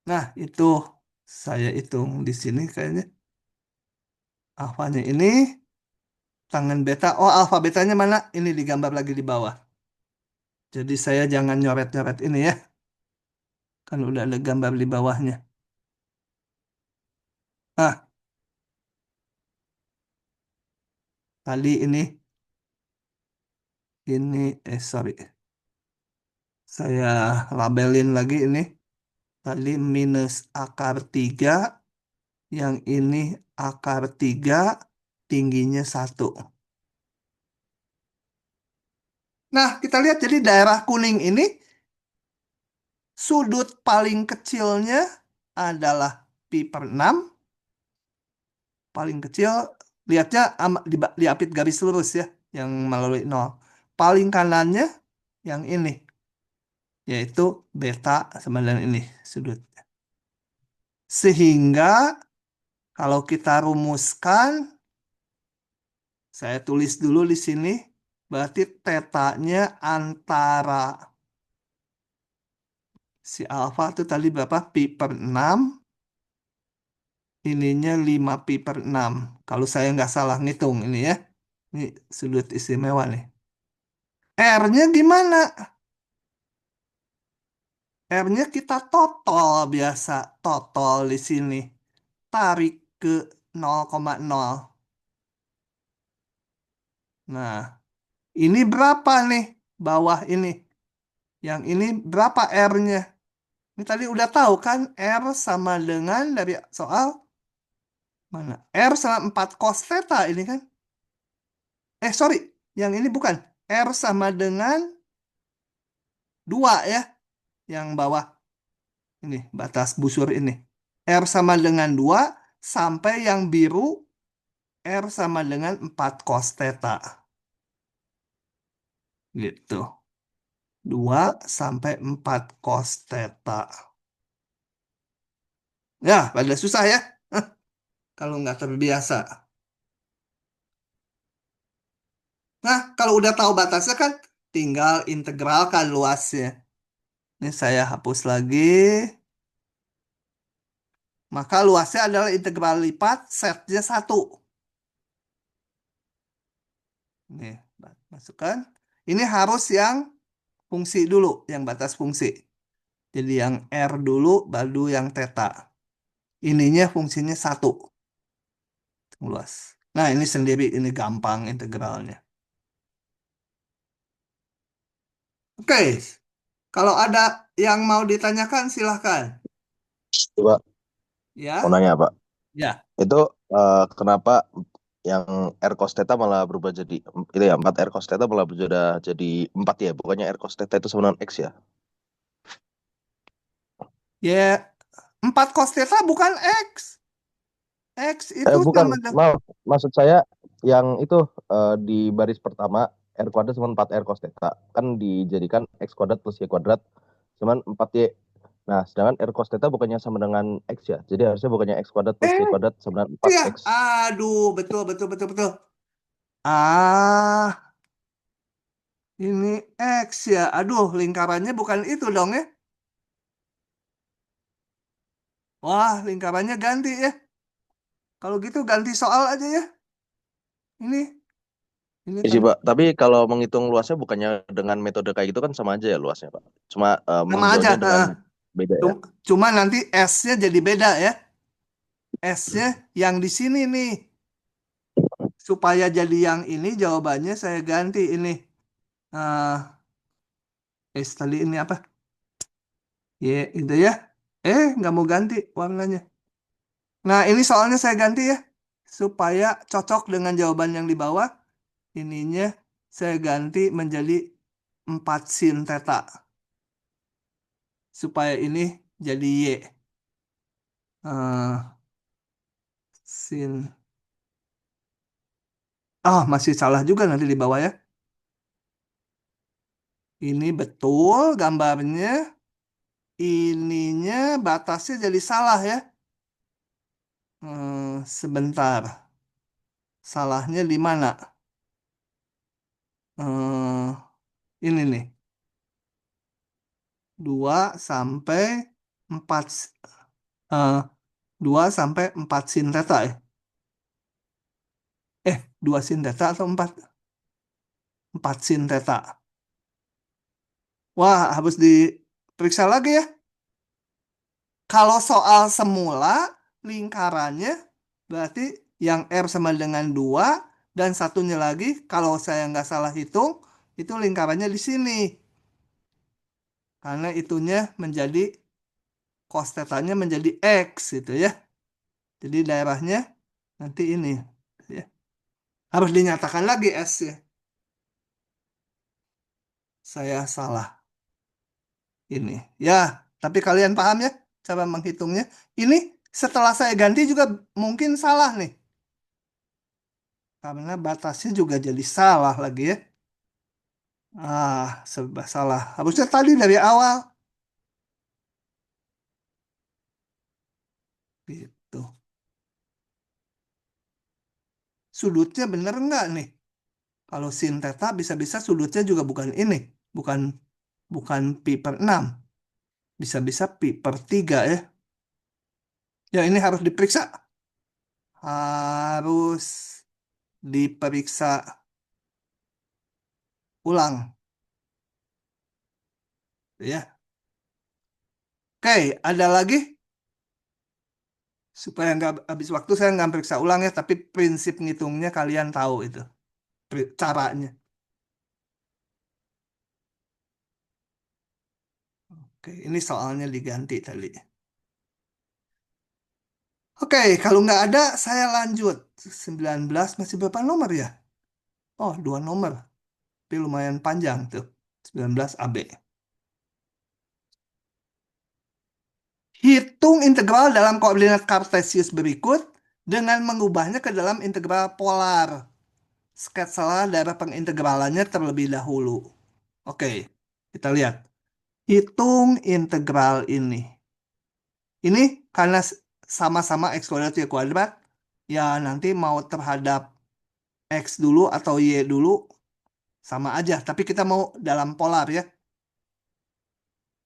Nah, itu saya hitung di sini kayaknya. Alfanya ini, tangen beta. Oh, alfa betanya mana? Ini digambar lagi di bawah. Jadi saya jangan nyoret-nyoret ini ya. Kan udah ada gambar di bawahnya. Ah, tadi sorry. Saya labelin lagi ini. Tadi minus akar 3. Yang ini akar 3. Tingginya 1. Nah, kita lihat jadi daerah kuning ini. Sudut paling kecilnya adalah pi per 6. Paling kecil, lihatnya diapit garis lurus ya. Yang melalui 0. Paling kanannya yang ini. Yaitu beta sama dengan ini sudut. Sehingga kalau kita rumuskan, saya tulis dulu di sini, berarti tetanya antara si alfa itu tadi berapa? Pi per 6, ininya 5 pi per 6. Kalau saya nggak salah ngitung ini ya. Ini sudut istimewa nih. R-nya gimana? R-nya kita total biasa. Total di sini. Tarik ke 0,0. Nah, ini berapa nih? Bawah ini. Yang ini berapa R-nya? Ini tadi udah tahu kan? R sama dengan dari soal mana? R sama 4 cos theta ini kan? Sorry. Yang ini bukan. R sama dengan 2 ya. Yang bawah. Ini batas busur ini. R sama dengan 2 sampai yang biru R sama dengan 4 cos theta. Gitu. 2 sampai 4 cos theta. Ya, pada susah ya. Kalau nggak terbiasa. Nah, kalau udah tahu batasnya kan tinggal integralkan luasnya. Ini saya hapus lagi. Maka luasnya adalah integral lipat setnya 1. Nih, masukkan. Ini harus yang fungsi dulu, yang batas fungsi. Jadi yang R dulu, baru yang theta. Ininya fungsinya 1. Luas. Nah, ini sendiri, ini gampang integralnya. Oke, kalau ada yang mau ditanyakan silahkan. Coba mau Ya, nanya Pak. ya. Itu kenapa yang R cos theta malah berubah jadi itu ya 4 R cos theta malah berubah jadi 4 ya, bukannya R cos theta itu sama dengan X ya? Ya, 4 cos theta bukan X. X itu Bukan, sama dengan... maaf. Maksud saya yang itu di baris pertama R kuadrat sama 4 R cos theta. Kan dijadikan X kuadrat plus Y kuadrat cuman 4Y. Nah, sedangkan R cos theta bukannya sama dengan X ya. Jadi harusnya bukannya X kuadrat plus Y Eh, kuadrat sama dengan itu ya. 4X. Aduh, betul, betul, betul, betul. Ah, ini X ya. Aduh, lingkarannya bukan itu dong ya. Wah, lingkarannya ganti ya. Kalau gitu ganti soal aja ya. Ini Ya sih, tadi Pak. Tapi kalau menghitung luasnya bukannya dengan metode kayak gitu kan sama aja ya luasnya, Pak. Cuma sama aja. meninjaunya dengan beda ya. Cuma nanti S-nya jadi beda ya. S-nya yang di sini nih. Supaya jadi yang ini jawabannya saya ganti ini. Ah, S tadi ini apa? Y itu ya. Nggak mau ganti warnanya. Nah, ini soalnya saya ganti ya. Supaya cocok dengan jawaban yang di bawah. Ininya saya ganti menjadi 4 sin theta. Supaya ini jadi Y. Ah, sin. Masih salah juga nanti di bawah ya. Ini betul gambarnya. Ininya batasnya jadi salah ya. Sebentar. Salahnya di mana? Eh, ini nih. 2 sampai 4 eh 2 sampai 4 sin theta ya. 2 sin theta atau 4 sin theta. Wah, harus diperiksa lagi ya. Kalau soal semula lingkarannya berarti yang R sama dengan 2 dan satunya lagi kalau saya nggak salah hitung itu lingkarannya di sini. Karena itunya menjadi cos theta-nya menjadi X gitu ya. Jadi daerahnya nanti ini ya. Harus dinyatakan lagi S ya. Saya salah ini. Ya, tapi kalian paham ya cara menghitungnya. Ini setelah saya ganti juga mungkin salah nih. Karena batasnya juga jadi salah lagi ya. Serba salah. Harusnya tadi dari awal. Gitu. Sudutnya bener nggak nih? Kalau sin theta bisa-bisa sudutnya juga bukan ini. Bukan bukan pi per 6. Bisa-bisa pi per 3 ya. Ya ini harus diperiksa. Harus diperiksa ulang. Ya. Oke, ada lagi? Supaya nggak habis waktu saya nggak periksa ulang ya. Tapi prinsip ngitungnya kalian tahu itu. Caranya. Oke, ini soalnya diganti tadi. Oke, kalau nggak ada, saya lanjut. 19 masih berapa nomor ya? Oh, 2 nomor. Tapi lumayan panjang tuh. 19 AB. Hitung integral dalam koordinat kartesius berikut dengan mengubahnya ke dalam integral polar. Sketsalah daerah pengintegralannya terlebih dahulu. Oke, kita lihat. Hitung integral ini. Ini karena sama-sama x kuadrat y kuadrat, ya nanti mau terhadap X dulu atau Y dulu sama aja. Tapi kita mau dalam polar ya.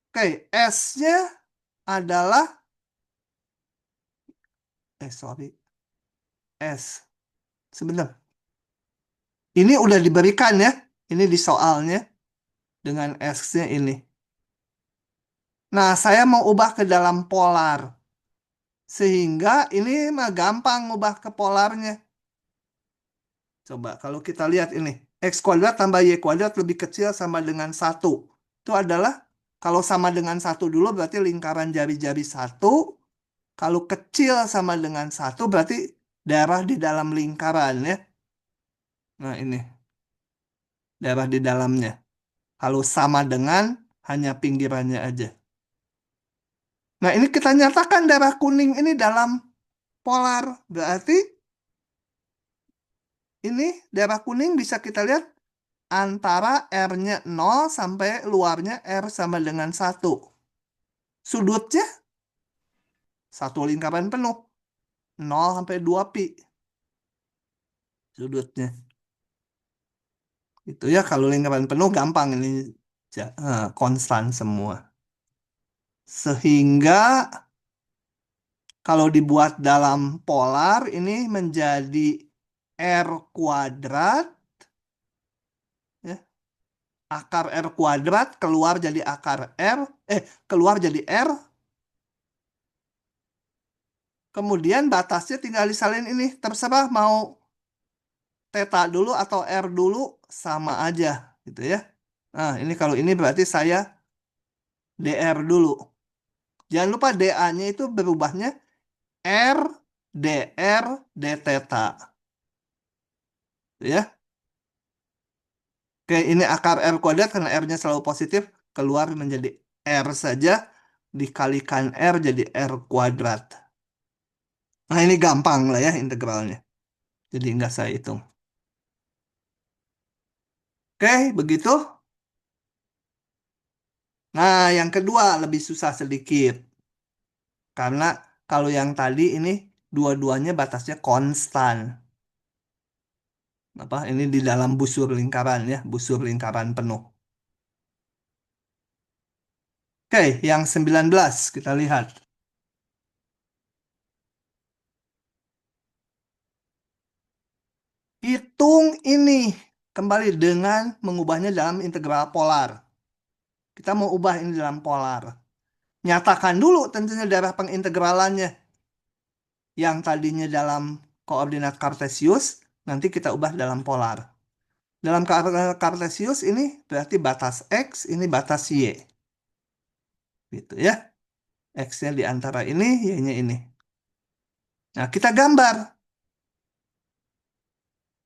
Oke, S-nya adalah, sorry, S. Sebentar. Ini udah diberikan ya. Ini di soalnya dengan S-nya ini. Nah, saya mau ubah ke dalam polar. Sehingga ini mah gampang ubah ke polarnya. Coba kalau kita lihat ini. X kuadrat tambah Y kuadrat lebih kecil sama dengan 1. itu adalah kalau sama dengan satu dulu berarti lingkaran jari-jari satu. Kalau kecil sama dengan satu berarti daerah di dalam lingkaran ya. Nah ini daerah di dalamnya. Kalau sama dengan hanya pinggirannya aja. Nah ini kita nyatakan daerah kuning ini dalam polar. Berarti ini daerah kuning bisa kita lihat antara R-nya 0 sampai luarnya R sama dengan 1. Sudutnya satu lingkaran penuh. 0 sampai 2 pi sudutnya. Itu ya kalau lingkaran penuh gampang ini konstan semua. Sehingga kalau dibuat dalam polar ini menjadi R kuadrat ya. Akar R kuadrat keluar jadi akar R keluar jadi R. Kemudian batasnya tinggal disalin ini. Terserah mau theta dulu atau R dulu sama aja gitu ya. Nah, ini kalau ini berarti saya DR dulu. Jangan lupa DA-nya itu berubahnya R DR D theta. Ya. Oke, ini akar R kuadrat karena R-nya selalu positif keluar menjadi R saja dikalikan R jadi R kuadrat. Nah, ini gampang lah ya integralnya. Jadi nggak saya hitung. Oke, begitu. Nah, yang kedua lebih susah sedikit. Karena kalau yang tadi ini dua-duanya batasnya konstan. Apa? Ini di dalam busur lingkaran ya, busur lingkaran penuh. Oke, yang 19 kita lihat. Hitung ini kembali dengan mengubahnya dalam integral polar. Kita mau ubah ini dalam polar. Nyatakan dulu tentunya daerah pengintegralannya. Yang tadinya dalam koordinat kartesius, nanti kita ubah dalam polar. Dalam kartesius ini berarti batas X, ini batas Y. Gitu ya. X-nya di antara ini, Y-nya ini. Nah, kita gambar.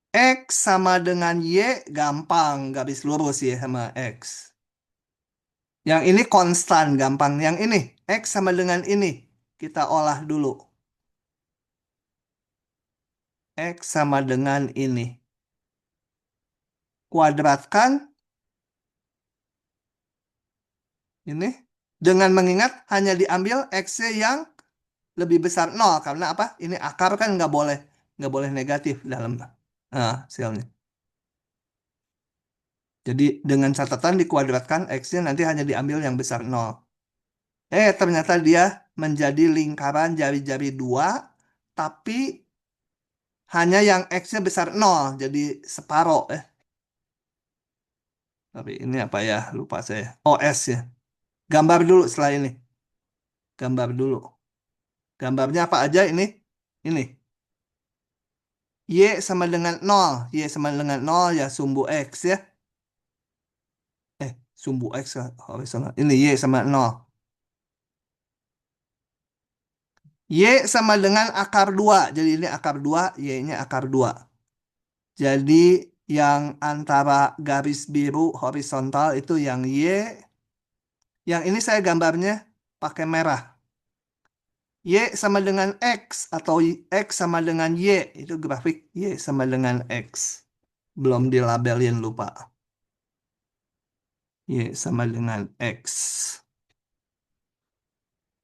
X sama dengan Y, gampang. Garis lurus Y sama X. Yang ini konstan, gampang. Yang ini, X sama dengan ini. Kita olah dulu. X sama dengan ini. Kuadratkan ini. Dengan mengingat hanya diambil X-nya yang lebih besar 0. Karena apa? Ini akar kan nggak boleh negatif dalam hasilnya. Jadi dengan catatan dikuadratkan X-nya nanti hanya diambil yang besar 0. Ternyata dia menjadi lingkaran jari-jari 2, tapi hanya yang X-nya besar 0, jadi separoh. Tapi ini apa ya? Lupa saya. OS ya. Gambar dulu setelah ini. Gambar dulu. Gambarnya apa aja ini? Ini. Y sama dengan 0. Y sama dengan 0 ya sumbu X ya. Sumbu X horizontal. Ini Y sama 0. Y sama dengan akar 2. Jadi ini akar 2, Y-nya akar 2. Jadi yang antara garis biru horizontal itu yang Y. Yang ini saya gambarnya pakai merah. Y sama dengan X atau X sama dengan Y. Itu grafik Y sama dengan X. Belum dilabelin lupa. Y sama dengan X.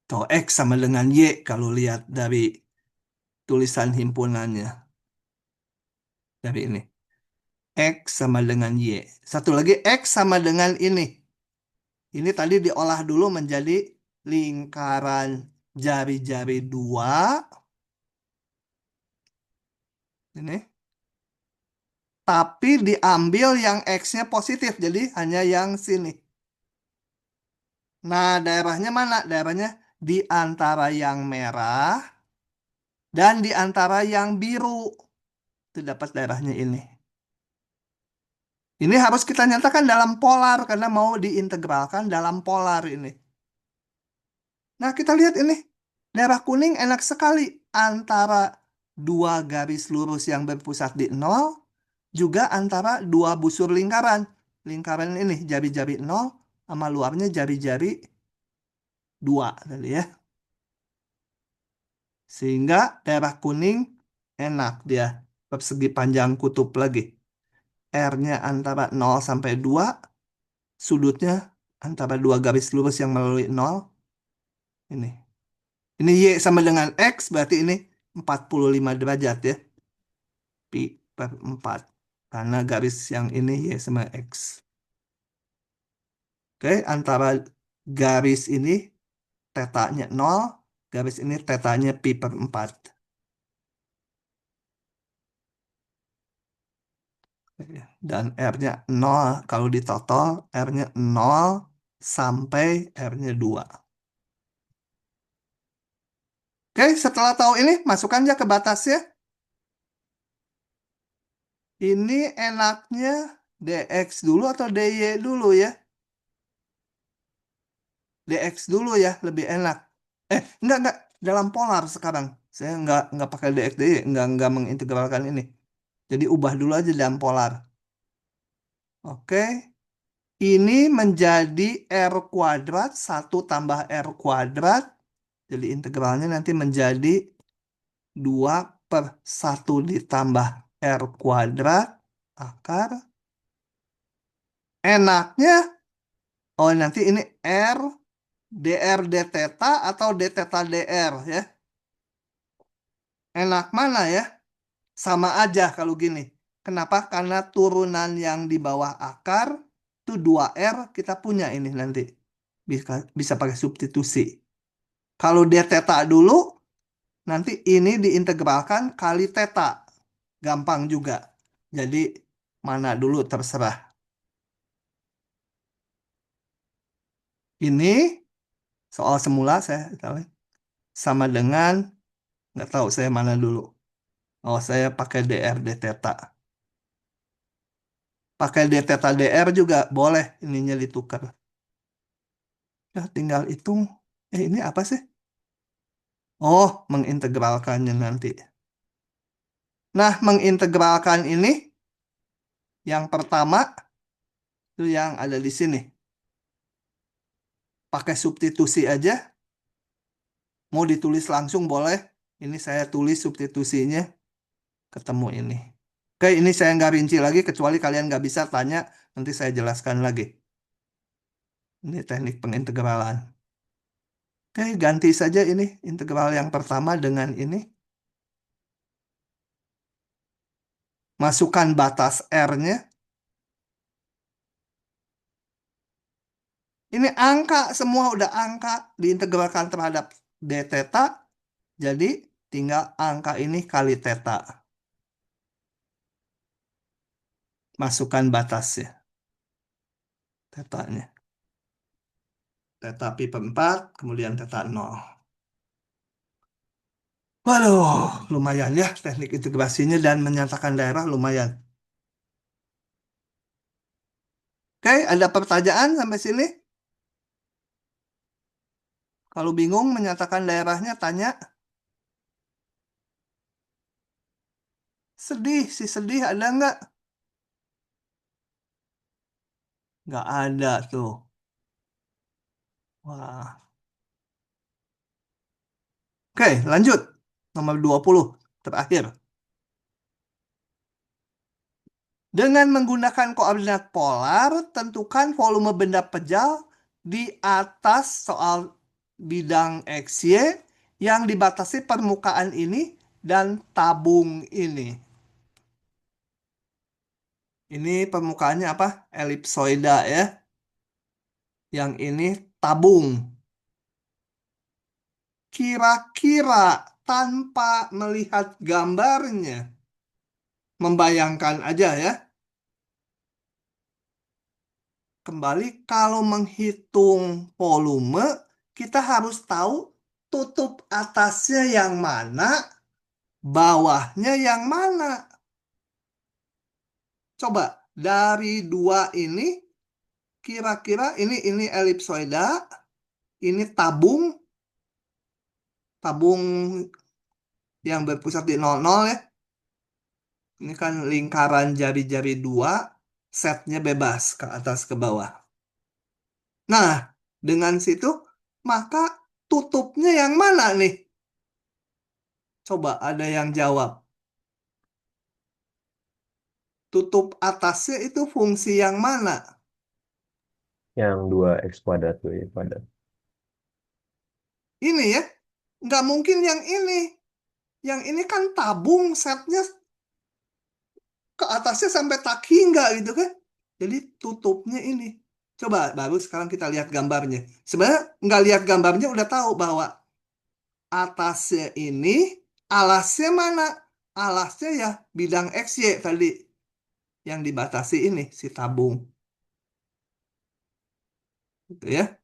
Atau X sama dengan Y kalau lihat dari tulisan himpunannya. Dari ini. X sama dengan Y. Satu lagi X sama dengan ini. Ini tadi diolah dulu menjadi lingkaran jari-jari 2. Ini. Tapi diambil yang X-nya positif. Jadi hanya yang sini. Nah, daerahnya mana? Daerahnya di antara yang merah dan di antara yang biru. Itu dapat daerahnya ini. Ini harus kita nyatakan dalam polar karena mau diintegralkan dalam polar ini. Nah, kita lihat ini. Daerah kuning enak sekali antara dua garis lurus yang berpusat di nol, juga antara dua busur lingkaran. Lingkaran ini jari-jari nol sama luarnya jari-jari 2 tadi ya. Sehingga daerah kuning enak dia persegi panjang kutub lagi. R-nya antara 0 sampai 2, sudutnya antara dua garis lurus yang melalui 0. Ini. Ini Y sama dengan X, berarti ini 45 derajat ya. Pi per 4. Karena garis yang ini Y sama X. Oke, antara garis ini tetanya 0, garis ini tetanya pi per 4. Dan R-nya 0, kalau ditotal R-nya 0 sampai R-nya 2. Oke, setelah tahu ini, masukkan aja ke batasnya. Ini enaknya dx dulu atau dy dulu ya? Dx dulu ya, lebih enak. Enggak. Dalam polar sekarang. Saya enggak pakai dx, dy, enggak mengintegralkan ini. Jadi ubah dulu aja dalam polar. Oke. Ini menjadi R kuadrat, 1 tambah R kuadrat. Jadi integralnya nanti menjadi 2/1 ditambah R kuadrat akar. Enaknya, oh nanti ini R dr d theta atau d theta dr ya. Enak mana ya? Sama aja kalau gini. Kenapa? Karena turunan yang di bawah akar itu 2R kita punya ini nanti. Bisa pakai substitusi. Kalau d theta dulu, nanti ini diintegralkan kali theta. Gampang juga. Jadi mana dulu terserah. Ini soal semula saya tahu sama dengan, nggak tahu saya mana dulu. Oh, saya pakai dr d theta. Pakai d theta dr juga boleh ininya ditukar. Ya, tinggal hitung. Ini apa sih? Oh, mengintegralkannya nanti. Nah, mengintegralkan ini yang pertama itu yang ada di sini. Pakai substitusi aja. Mau ditulis langsung boleh. Ini saya tulis substitusinya. Ketemu ini. Oke, ini saya nggak rinci lagi kecuali kalian nggak bisa tanya. Nanti saya jelaskan lagi. Ini teknik pengintegralan. Oke, ganti saja ini integral yang pertama dengan ini. Masukkan batas R-nya. Ini angka, semua udah angka diintegralkan terhadap d theta. Jadi tinggal angka ini kali theta. Masukkan batasnya. Tetanya. Theta pi per 4, kemudian theta 0. Waduh, lumayan ya teknik integrasinya dan menyatakan daerah lumayan. Oke, ada pertanyaan sampai sini? Kalau bingung menyatakan daerahnya, tanya. Sedih, si sedih ada nggak? Nggak ada tuh. Wah. Oke, lanjut. Nomor 20, terakhir. Dengan menggunakan koordinat polar, tentukan volume benda pejal di atas soal bidang XY yang dibatasi permukaan ini dan tabung ini. Ini permukaannya apa? Elipsoida ya. Yang ini tabung. Kira-kira tanpa melihat gambarnya, membayangkan aja ya. Kembali kalau menghitung volume, kita harus tahu tutup atasnya yang mana, bawahnya yang mana. Coba Dari dua ini, kira-kira ini elipsoida, ini tabung, tabung yang berpusat di 00 ya. Ini kan lingkaran jari-jari dua, setnya bebas ke atas ke bawah. Nah, dengan situ, maka tutupnya yang mana nih? Coba ada yang jawab. Tutup atasnya itu fungsi yang mana? Yang 2x² tuh ya pada. Ini ya, nggak mungkin yang ini. Yang ini kan tabung setnya ke atasnya sampai tak hingga gitu kan. Jadi tutupnya ini. Coba baru sekarang kita lihat gambarnya. Sebenarnya nggak lihat gambarnya udah tahu bahwa atasnya ini alasnya mana? Alasnya ya bidang XY tadi yang dibatasi ini si tabung. Gitu ya.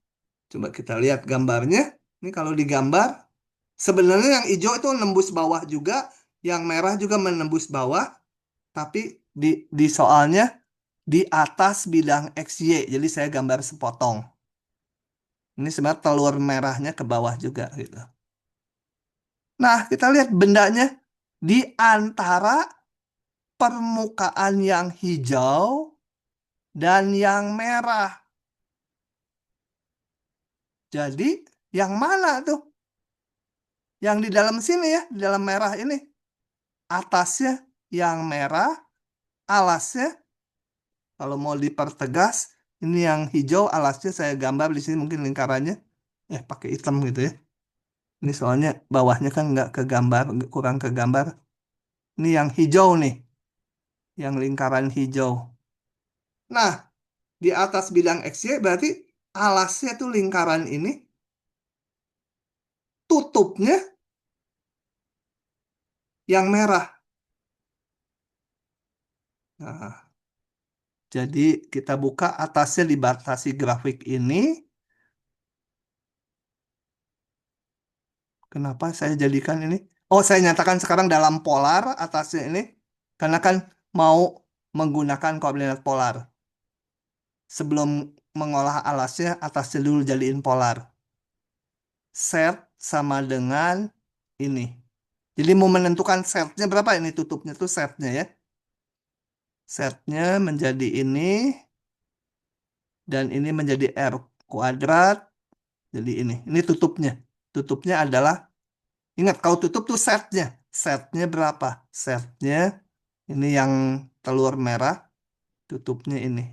Coba kita lihat gambarnya. Ini kalau digambar sebenarnya yang hijau itu nembus bawah juga, yang merah juga menembus bawah, tapi di soalnya di atas bidang XY. Jadi saya gambar sepotong. Ini sebenarnya telur merahnya ke bawah juga gitu. Nah, kita lihat bendanya di antara permukaan yang hijau dan yang merah. Jadi, yang mana tuh? Yang di dalam sini ya, di dalam merah ini. Atasnya yang merah, alasnya kalau mau dipertegas, ini yang hijau, alasnya saya gambar di sini mungkin lingkarannya. Pakai hitam gitu ya. Ini soalnya bawahnya kan nggak kegambar, kurang kegambar. Ini yang hijau nih, yang lingkaran hijau. Nah, di atas bidang XY berarti alasnya tuh lingkaran ini, tutupnya yang merah. Nah, jadi kita buka atasnya dibatasi grafik ini. Kenapa saya jadikan ini? Oh, saya nyatakan sekarang dalam polar atasnya ini. Karena kan mau menggunakan koordinat polar. Sebelum mengolah alasnya, atasnya dulu jadiin polar. Set sama dengan ini. Jadi mau menentukan setnya berapa ini tutupnya tuh setnya ya. Setnya menjadi ini. Dan ini menjadi R kuadrat. Jadi ini. Ini tutupnya. Tutupnya adalah, ingat kalau tutup tuh setnya. Setnya berapa? Setnya ini yang telur merah. Tutupnya ini.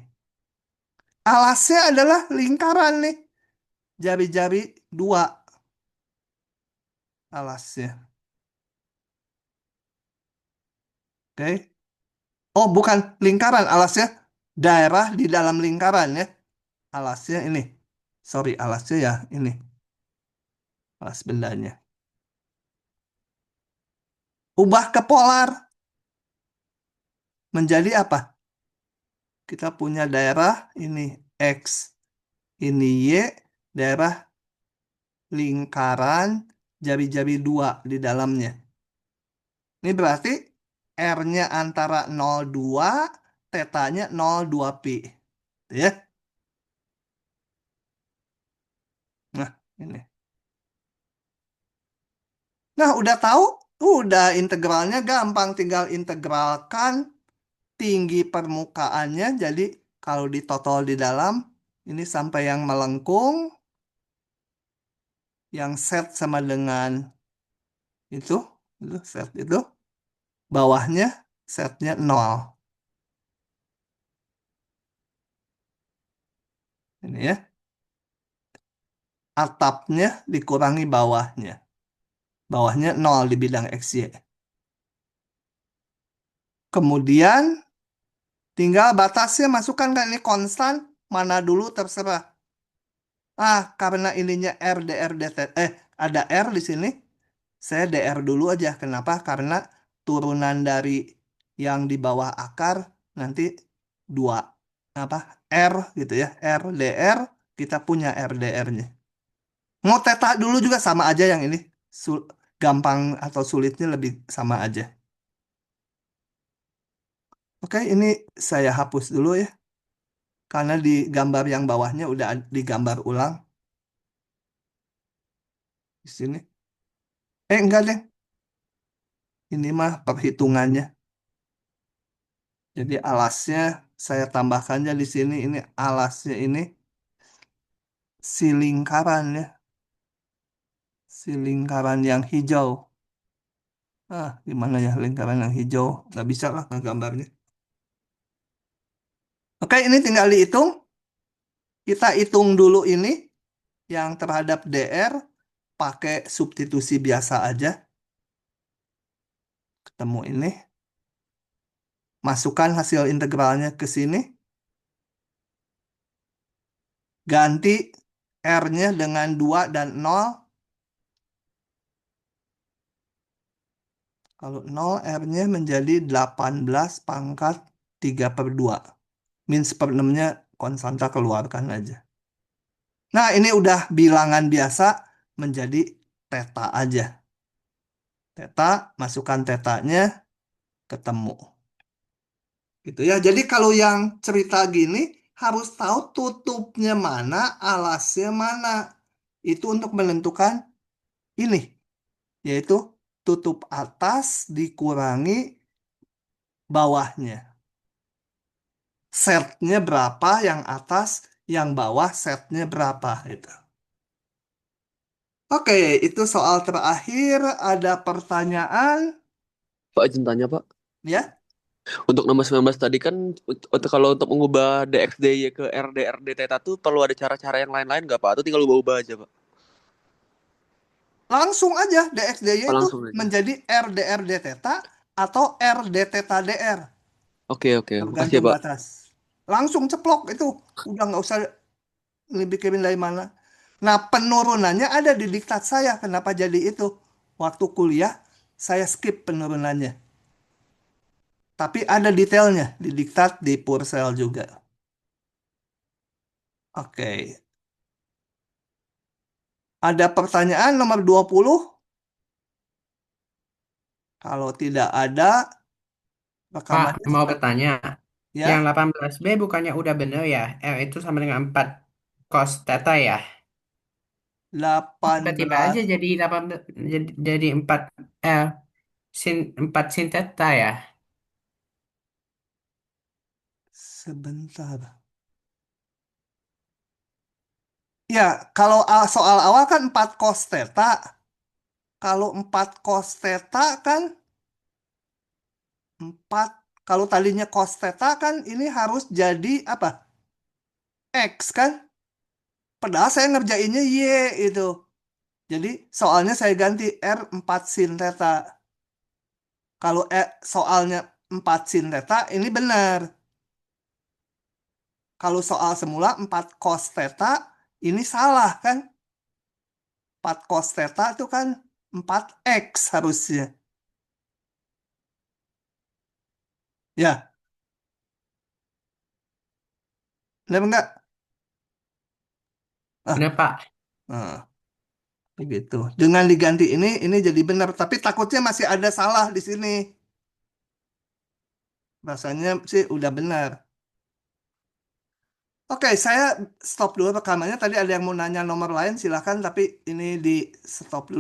Alasnya adalah lingkaran nih. Jari-jari dua alasnya. Oke. Oh, bukan lingkaran alasnya. Daerah di dalam lingkaran ya. Alasnya ini. Sorry, alasnya ya ini. Alas bendanya. Ubah ke polar. Menjadi apa? Kita punya daerah ini X. Ini Y. Daerah lingkaran jari-jari dua di dalamnya. Ini berarti R-nya antara 0,2, tetanya 0,2 pi. Ya. Nah, ini. Nah, udah tahu? Udah integralnya gampang. Tinggal integralkan tinggi permukaannya. Jadi, kalau ditotol di dalam, ini sampai yang melengkung. Yang set sama dengan itu set itu. Bawahnya setnya 0. Ini ya. Atapnya dikurangi bawahnya. Bawahnya 0 di bidang XY. Kemudian tinggal batasnya masukkan kan ini konstan. Mana dulu terserah. Karena ininya R, DR, DT. Ada R di sini. Saya DR dulu aja. Kenapa? Karena turunan dari yang di bawah akar nanti 2. Apa? R gitu ya. R, DR. Kita punya RDR-nya. Mau teta dulu juga sama aja yang ini. Gampang atau sulitnya lebih sama aja. Oke, ini saya hapus dulu ya. Karena di gambar yang bawahnya udah digambar ulang di sini. Enggak deh. Ini mah perhitungannya. Jadi alasnya saya tambahkannya di sini. Ini alasnya ini si lingkaran ya. Si lingkaran yang hijau. Gimana ya lingkaran yang hijau? Nggak bisa lah gambarnya. Oke, ini tinggal dihitung. Kita hitung dulu ini yang terhadap DR pakai substitusi biasa aja. Ketemu ini. Masukkan hasil integralnya ke sini. Ganti R-nya dengan 2 dan 0. Kalau 0, R-nya menjadi 18 pangkat 3/2. Min 1/6-nya konstanta keluarkan aja. Nah, ini udah bilangan biasa menjadi theta aja. Theta, masukkan tetanya, ketemu. Gitu ya. Jadi kalau yang cerita gini, harus tahu tutupnya mana, alasnya mana. Itu untuk menentukan ini, yaitu tutup atas dikurangi bawahnya. Setnya berapa yang atas, yang bawah setnya berapa itu. Oke, itu soal terakhir. Ada pertanyaan? Pak izin tanya Pak, Ya, untuk nomor 19 tadi kan kalau untuk mengubah DXDY ke RD Theta tuh perlu ada cara-cara yang lain-lain nggak Pak? Atau tinggal ubah-ubah aja Pak? langsung aja DXDY Oh, itu langsung aja. menjadi RDRD theta atau RD theta DR. Oke, makasih ya Tergantung Pak. batas. Langsung ceplok itu. Udah nggak usah dibikin dari mana. Nah, penurunannya ada di diktat saya. Kenapa jadi itu? Waktu kuliah, saya skip penurunannya. Tapi ada detailnya di diktat di Purcell juga. Oke. Ada pertanyaan nomor 20? Kalau tidak ada, Pak, rekamannya mau saya... bertanya. Yang Ya, 18B bukannya udah bener ya? R itu sama dengan 4 cos theta ya? Tiba-tiba aja 18. jadi 18, jadi 4 sin 4 sin theta ya? Sebentar. Ya, kalau soal awal kan 4 cos theta. Kalau 4 cos theta kan 4. Kalau tadinya cos theta kan ini harus jadi apa? X kan? Padahal saya ngerjainnya Y itu. Jadi soalnya saya ganti R 4 sin theta. Kalau soalnya 4 sin theta ini benar. Kalau soal semula 4 cos theta ini salah kan? 4 cos theta itu kan 4X harusnya. Ya, benar enggak? Bener Ah, Pak. nah, begitu. Dengan diganti ini jadi benar. Tapi takutnya masih ada salah di sini. Rasanya sih udah benar. Oke, saya stop dulu rekamannya. Tadi ada yang mau nanya nomor lain, silakan. Tapi ini di stop dulu.